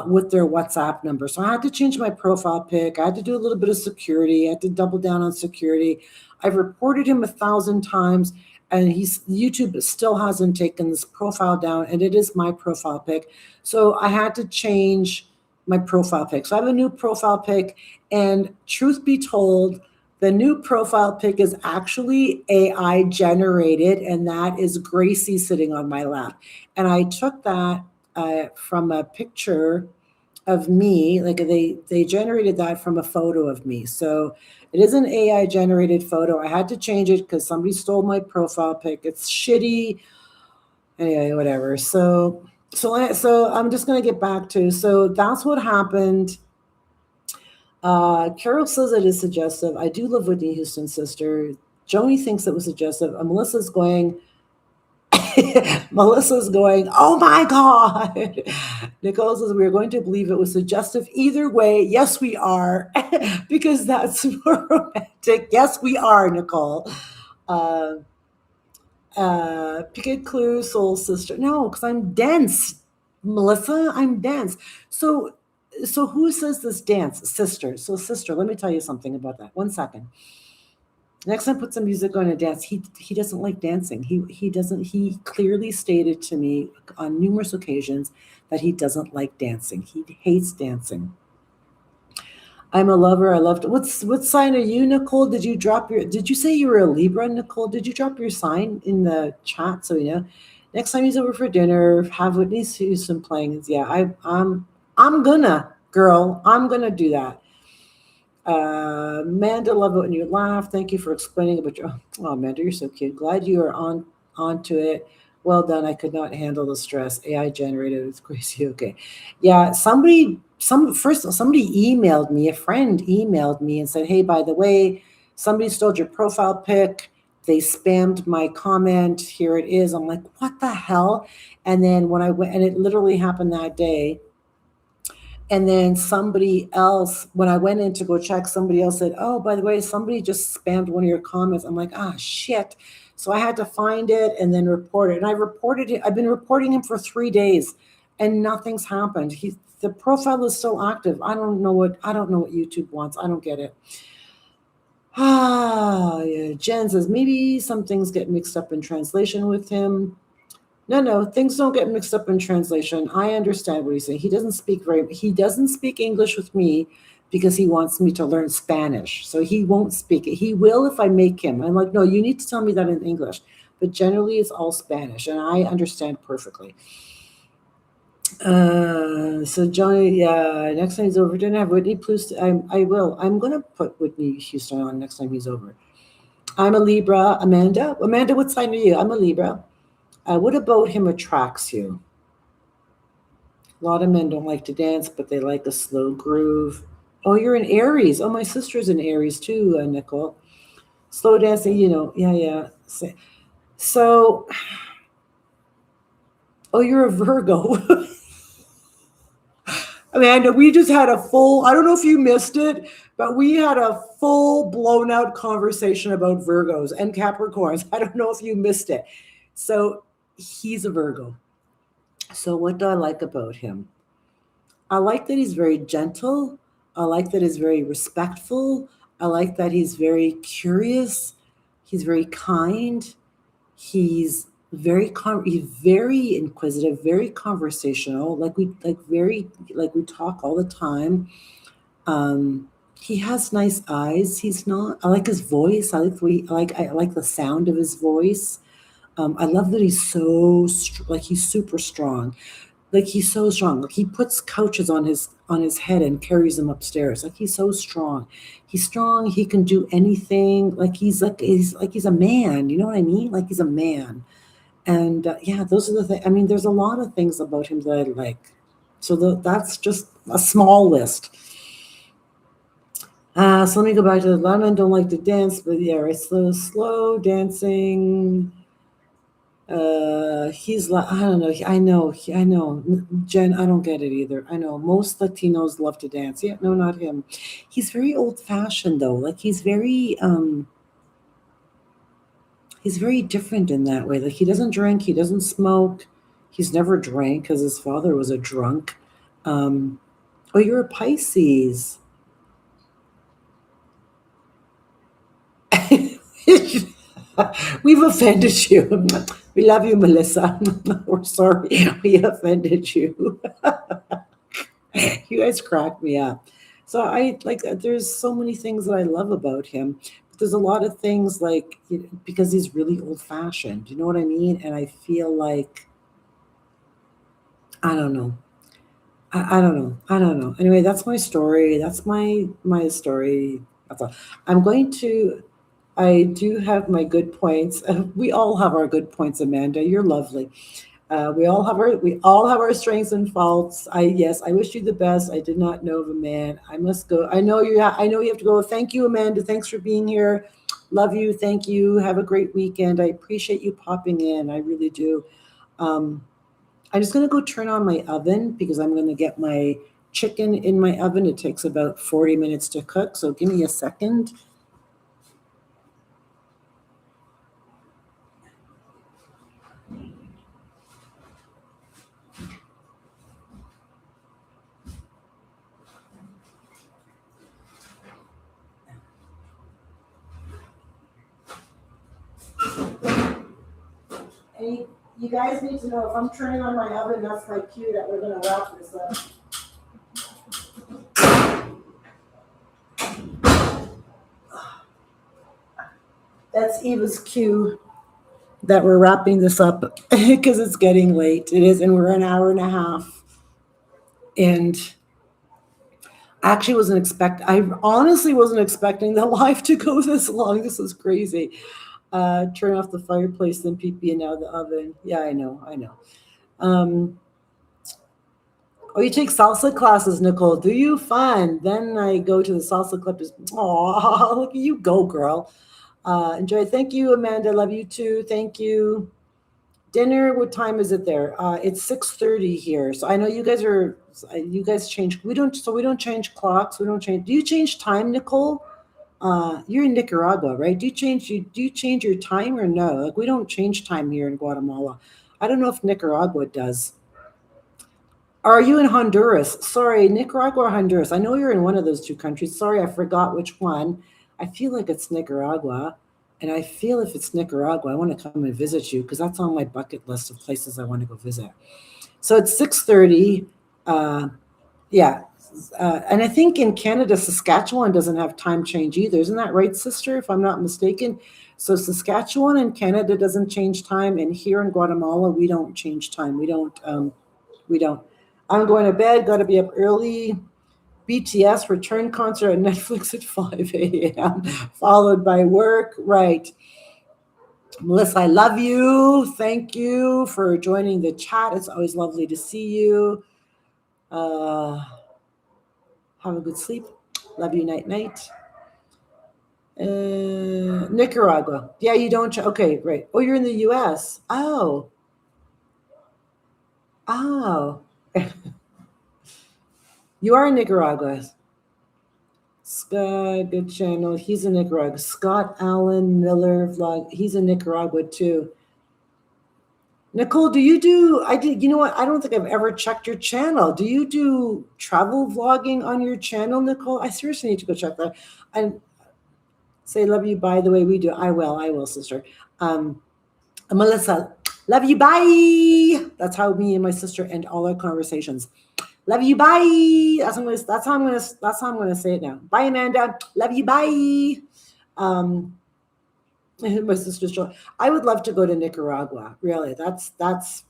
with their WhatsApp number. So I had to change my profile pic. I had to do a little bit of security. I had to double down on security. I've reported him 1,000 times, and YouTube still hasn't taken this profile down, and it is my profile pic. So I had to change my profile pic. So I have a new profile pic, and truth be told, the new profile pic is actually AI generated, and that is Gracie sitting on my lap. And I took that from a picture of me. Like they generated that from a photo of me. So it is an AI generated photo. I had to change it because somebody stole my profile pic. It's shitty. Anyway, whatever. So I'm just gonna get back to. So that's what happened. Carol says it is suggestive. I do love Whitney Houston's sister. Joni thinks it was suggestive. And Melissa's going, oh my God. Nicole says we are going to believe it was suggestive either way. Yes, we are, because that's more romantic. Yes, we are, Nicole. Uh, Pick a clue, soul sister. No, because I'm dense, Melissa. I'm dense. So, so who says this dance, sister? So, sister, let me tell you something about that. One second. Next time, put some music on and dance. He doesn't like dancing. He doesn't. He clearly stated to me on numerous occasions that he doesn't like dancing. He hates dancing. I'm a lover. I love. What sign are you, Nicole? Did you drop your? Did you say you were a Libra, Nicole? Did you drop your sign in the chat so we know? Next time he's over for dinner, have Whitney Houston playing. Yeah, I'm gonna, girl. I'm gonna do that. Amanda, love it when you laugh. Thank you for explaining about your. Oh, Amanda, you're so cute. Glad you are on onto it. Well done. I could not handle the stress. AI generated. It's crazy. Okay, yeah. Somebody emailed me. A friend emailed me and said, "Hey, by the way, somebody stole your profile pic. They spammed my comment. Here it is." I'm like, "What the hell?" And then when I went, and it literally happened that day, and then somebody else, when I went in to go check, somebody else said, "Oh, by the way, somebody just spammed one of your comments." I'm like, "Ah, shit." So I had to find it and then report it. And I reported it. I've been reporting him for 3 days and nothing's happened. The profile is still active. I don't know what YouTube wants. I don't get it. Ah, yeah. Jen says maybe some things get mixed up in translation with him. No, things don't get mixed up in translation. I understand what he's saying. He doesn't speak English with me because he wants me to learn Spanish. So he won't speak it. He will if I make him. I'm like, no, you need to tell me that in English. But generally it's all Spanish and I understand perfectly. So Johnny, yeah, next time he's over, didn't have Whitney. Please, I will. I'm gonna put Whitney Houston on next time he's over. I'm a Libra. Amanda, what sign are you? I'm a Libra. What about him attracts you? A lot of men don't like to dance, but they like a slow groove. Oh, you're in Aries. Oh, my sister's in Aries too, Nicole. Slow dancing, yeah, yeah. So, oh, you're a Virgo. Amanda, we just had I don't know if you missed it, but we had a full blown out conversation about Virgos and Capricorns. I don't know if you missed it. So, he's a Virgo. So, what do I like about him? I like that he's very gentle. I like that he's very respectful. I like that he's very curious. He's very kind. He's very inquisitive, very conversational. We talk all the time. He has nice eyes. He's not. I like his voice. I like the sound of his voice. I love that he's he's super strong. Like he's so strong. Like he puts couches on his head and carries them upstairs. Like he's so strong. He's strong. He can do anything. He's a man. You know what I mean? Like he's a man. And yeah, those are the things. I mean, there's a lot of things about him that I like. So that's just a small list. So let me go back to the. A lot of men don't like to dance, but yeah, right. Slow dancing. He's like, I don't know. I know. Jen, I don't get it either. I know most Latinos love to dance. Yeah, no, not him. He's very old fashioned though. Like he's very different in that way. Like he doesn't drink, he doesn't smoke. He's never drank because his father was a drunk. Um, oh, you're a Pisces. We've offended you. We love you, Melissa. We're sorry we offended you. You guys crack me up. So I like there's so many things that I love about him. But there's a lot of things like because he's really old fashioned. You know what I mean? And I feel like I don't know. I don't know. I don't know. Anyway, that's my story. That's my story. That's all. I'm going to I do have my good points. We all have our good points, Amanda. You're lovely. We all have our strengths and faults. I wish you the best. I did not know of a man. I must go. I know you have to go. Thank you, Amanda. Thanks for being here. Love you. Thank you. Have a great weekend. I appreciate you popping in. I really do. Um, I'm just gonna go turn on my oven because I'm gonna get my chicken in my oven. It takes about 40 minutes to cook. So give me a second. And you guys need to know if I'm turning on my oven, that's my cue that we're going to wrap this up. That's Eva's cue that we're wrapping this up because it's getting late. It is, and we're an hour and a half. And I honestly wasn't expecting the live to go this long. This is crazy. Turn off the fireplace, then PP, and now the oven. Yeah, I know. Oh, you take salsa classes, Nicole. Do you? Fun. Then I go to the salsa club. Oh, look at you go, girl. Enjoy. Thank you, Amanda. Love you too. Thank you. Dinner. What time is it there? It's 6:30 here. So I know you guys are. You guys change. We don't. So we don't change clocks. We don't change. Do you change time, Nicole? You're in Nicaragua, right? Do you change your time or no? Like we don't change time here in Guatemala. I don't know if Nicaragua does. Are you in Honduras? Sorry, Nicaragua or Honduras? I know you're in one of those two countries. Sorry, I forgot which one. I feel like it's Nicaragua. And I feel if it's Nicaragua, I want to come and visit you because that's on my bucket list of places I want to go visit. So it's 6:30. Yeah. And I think in Canada, Saskatchewan doesn't have time change either. Isn't that right, sister? If I'm not mistaken. So Saskatchewan and Canada doesn't change time. And here in Guatemala, we don't change time. We don't. I'm going to bed, got to be up early. BTS return concert on Netflix at 5 a.m., followed by work. Right. Melissa, I love you. Thank you for joining the chat. It's always lovely to see you. Have a good sleep. Love you, night, night. Nicaragua. Yeah, you don't. Okay, right. Oh, you're in the U.S. Oh. You are in Nicaragua. Scott, good channel. He's in Nicaragua. Scott Allen Miller vlog. He's in Nicaragua too. Nicole, do you do? I did. You know what? I don't think I've ever checked your channel. Do you do travel vlogging on your channel, Nicole? I seriously need to go check that. And say love you. By the way, we do. I will, sister. Melissa, love you. Bye. That's how me and my sister end all our conversations. Love you. Bye. That's how I'm gonna say it now. Bye, Amanda. Love you. Bye. My sister's show. I would love to go to Nicaragua. Really, that's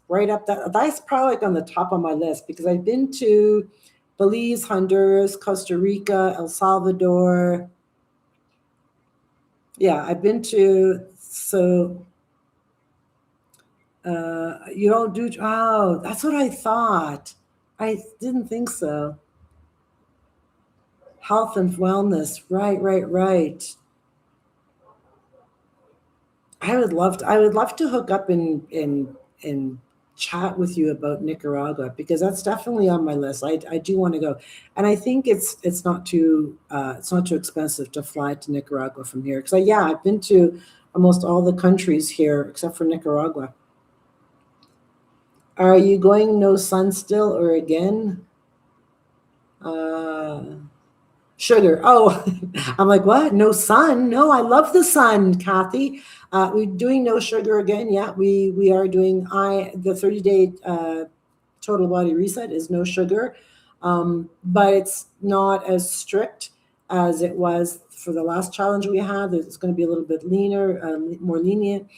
right up that. That's probably like on the top of my list because I've been to Belize, Honduras, Costa Rica, El Salvador. Yeah, I've been to. So you don't do. Oh, that's what I thought. I didn't think so. Health and wellness. Right. I would love to hook up and chat with you about Nicaragua because that's definitely on my list. I do want to go, and I think it's not too expensive to fly to Nicaragua from here because I've been to almost all the countries here except for Nicaragua. Are you going no sun still or again? Sugar. Oh, I'm like, what? No sun? No, I love the sun, Kathy. We're doing no sugar again. Yeah, we are doing the 30-day total body reset is no sugar, but it's not as strict as it was for the last challenge we had. It's going to be a little bit leaner, more lenient.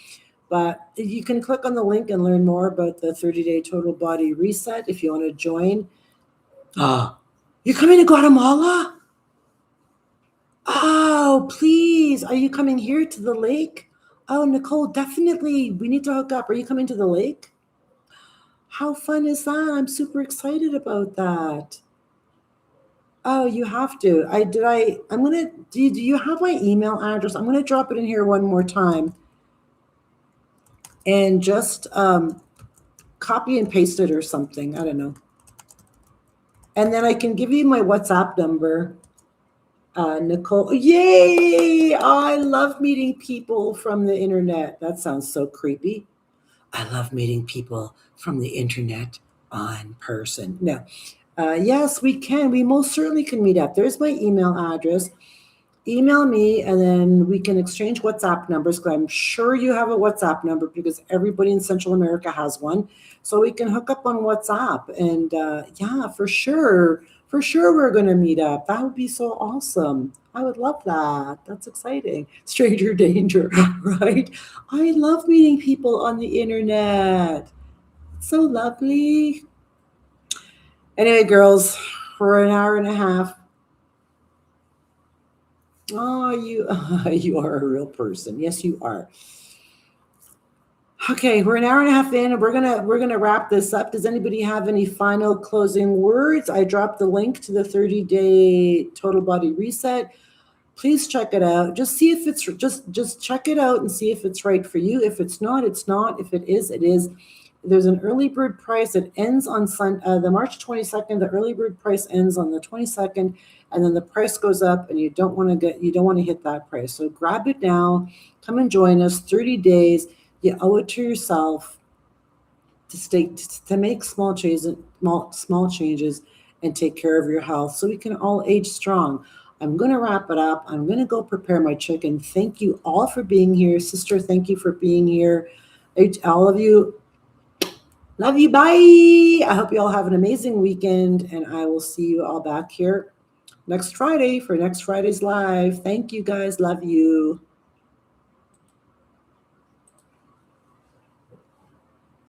But you can click on the link and learn more about the 30-day total body reset if you want to join. You're coming to Guatemala? Oh, please. Are you coming here to the lake? Oh, Nicole, definitely. We need to hook up. Are you coming to the lake? How fun is that? I'm super excited about that. Oh, you have to. Do you have my email address? I'm going to drop it in here one more time. And just copy and paste it or something. I don't know. And then I can give you my WhatsApp number. Nicole, yay! I love meeting people from the internet. That sounds so creepy. I love meeting people from the internet on person. No. Yes, we can. We most certainly can meet up. There's my email address. email me and then we can exchange WhatsApp numbers because I'm sure you have a WhatsApp number because everybody in Central America has one. So we can hook up on WhatsApp and yeah, for sure we're going to meet up. That would be so awesome. I would love that. That's exciting. Stranger danger, right? I love meeting people on the internet. It's so lovely. Anyway, girls, for an hour and a half, oh, you you are a real person. Yes, you are. Okay, we're an hour and a half in, and we're gonna wrap this up. Does anybody have any final closing words? I dropped the link to the 30-day total body reset. Please check it out. Just see if it's just check it out and see if it's right for you. If it's not, it's not. If it is, it is. There's an early bird price. It ends on the March 22nd. The early bird price ends on the 22nd, and then the price goes up, and you don't want to hit that price. So grab it now. Come and join us. 30 days. You owe it to yourself to make small changes and take care of your health so we can all age strong. I'm going to wrap it up. I'm going to go prepare my chicken. Thank you all for being here. Sister, thank you for being here. All of you, love you. Bye. I hope you all have an amazing weekend, and I will see you all back here next Friday for next Friday's live. Thank you guys. Love you.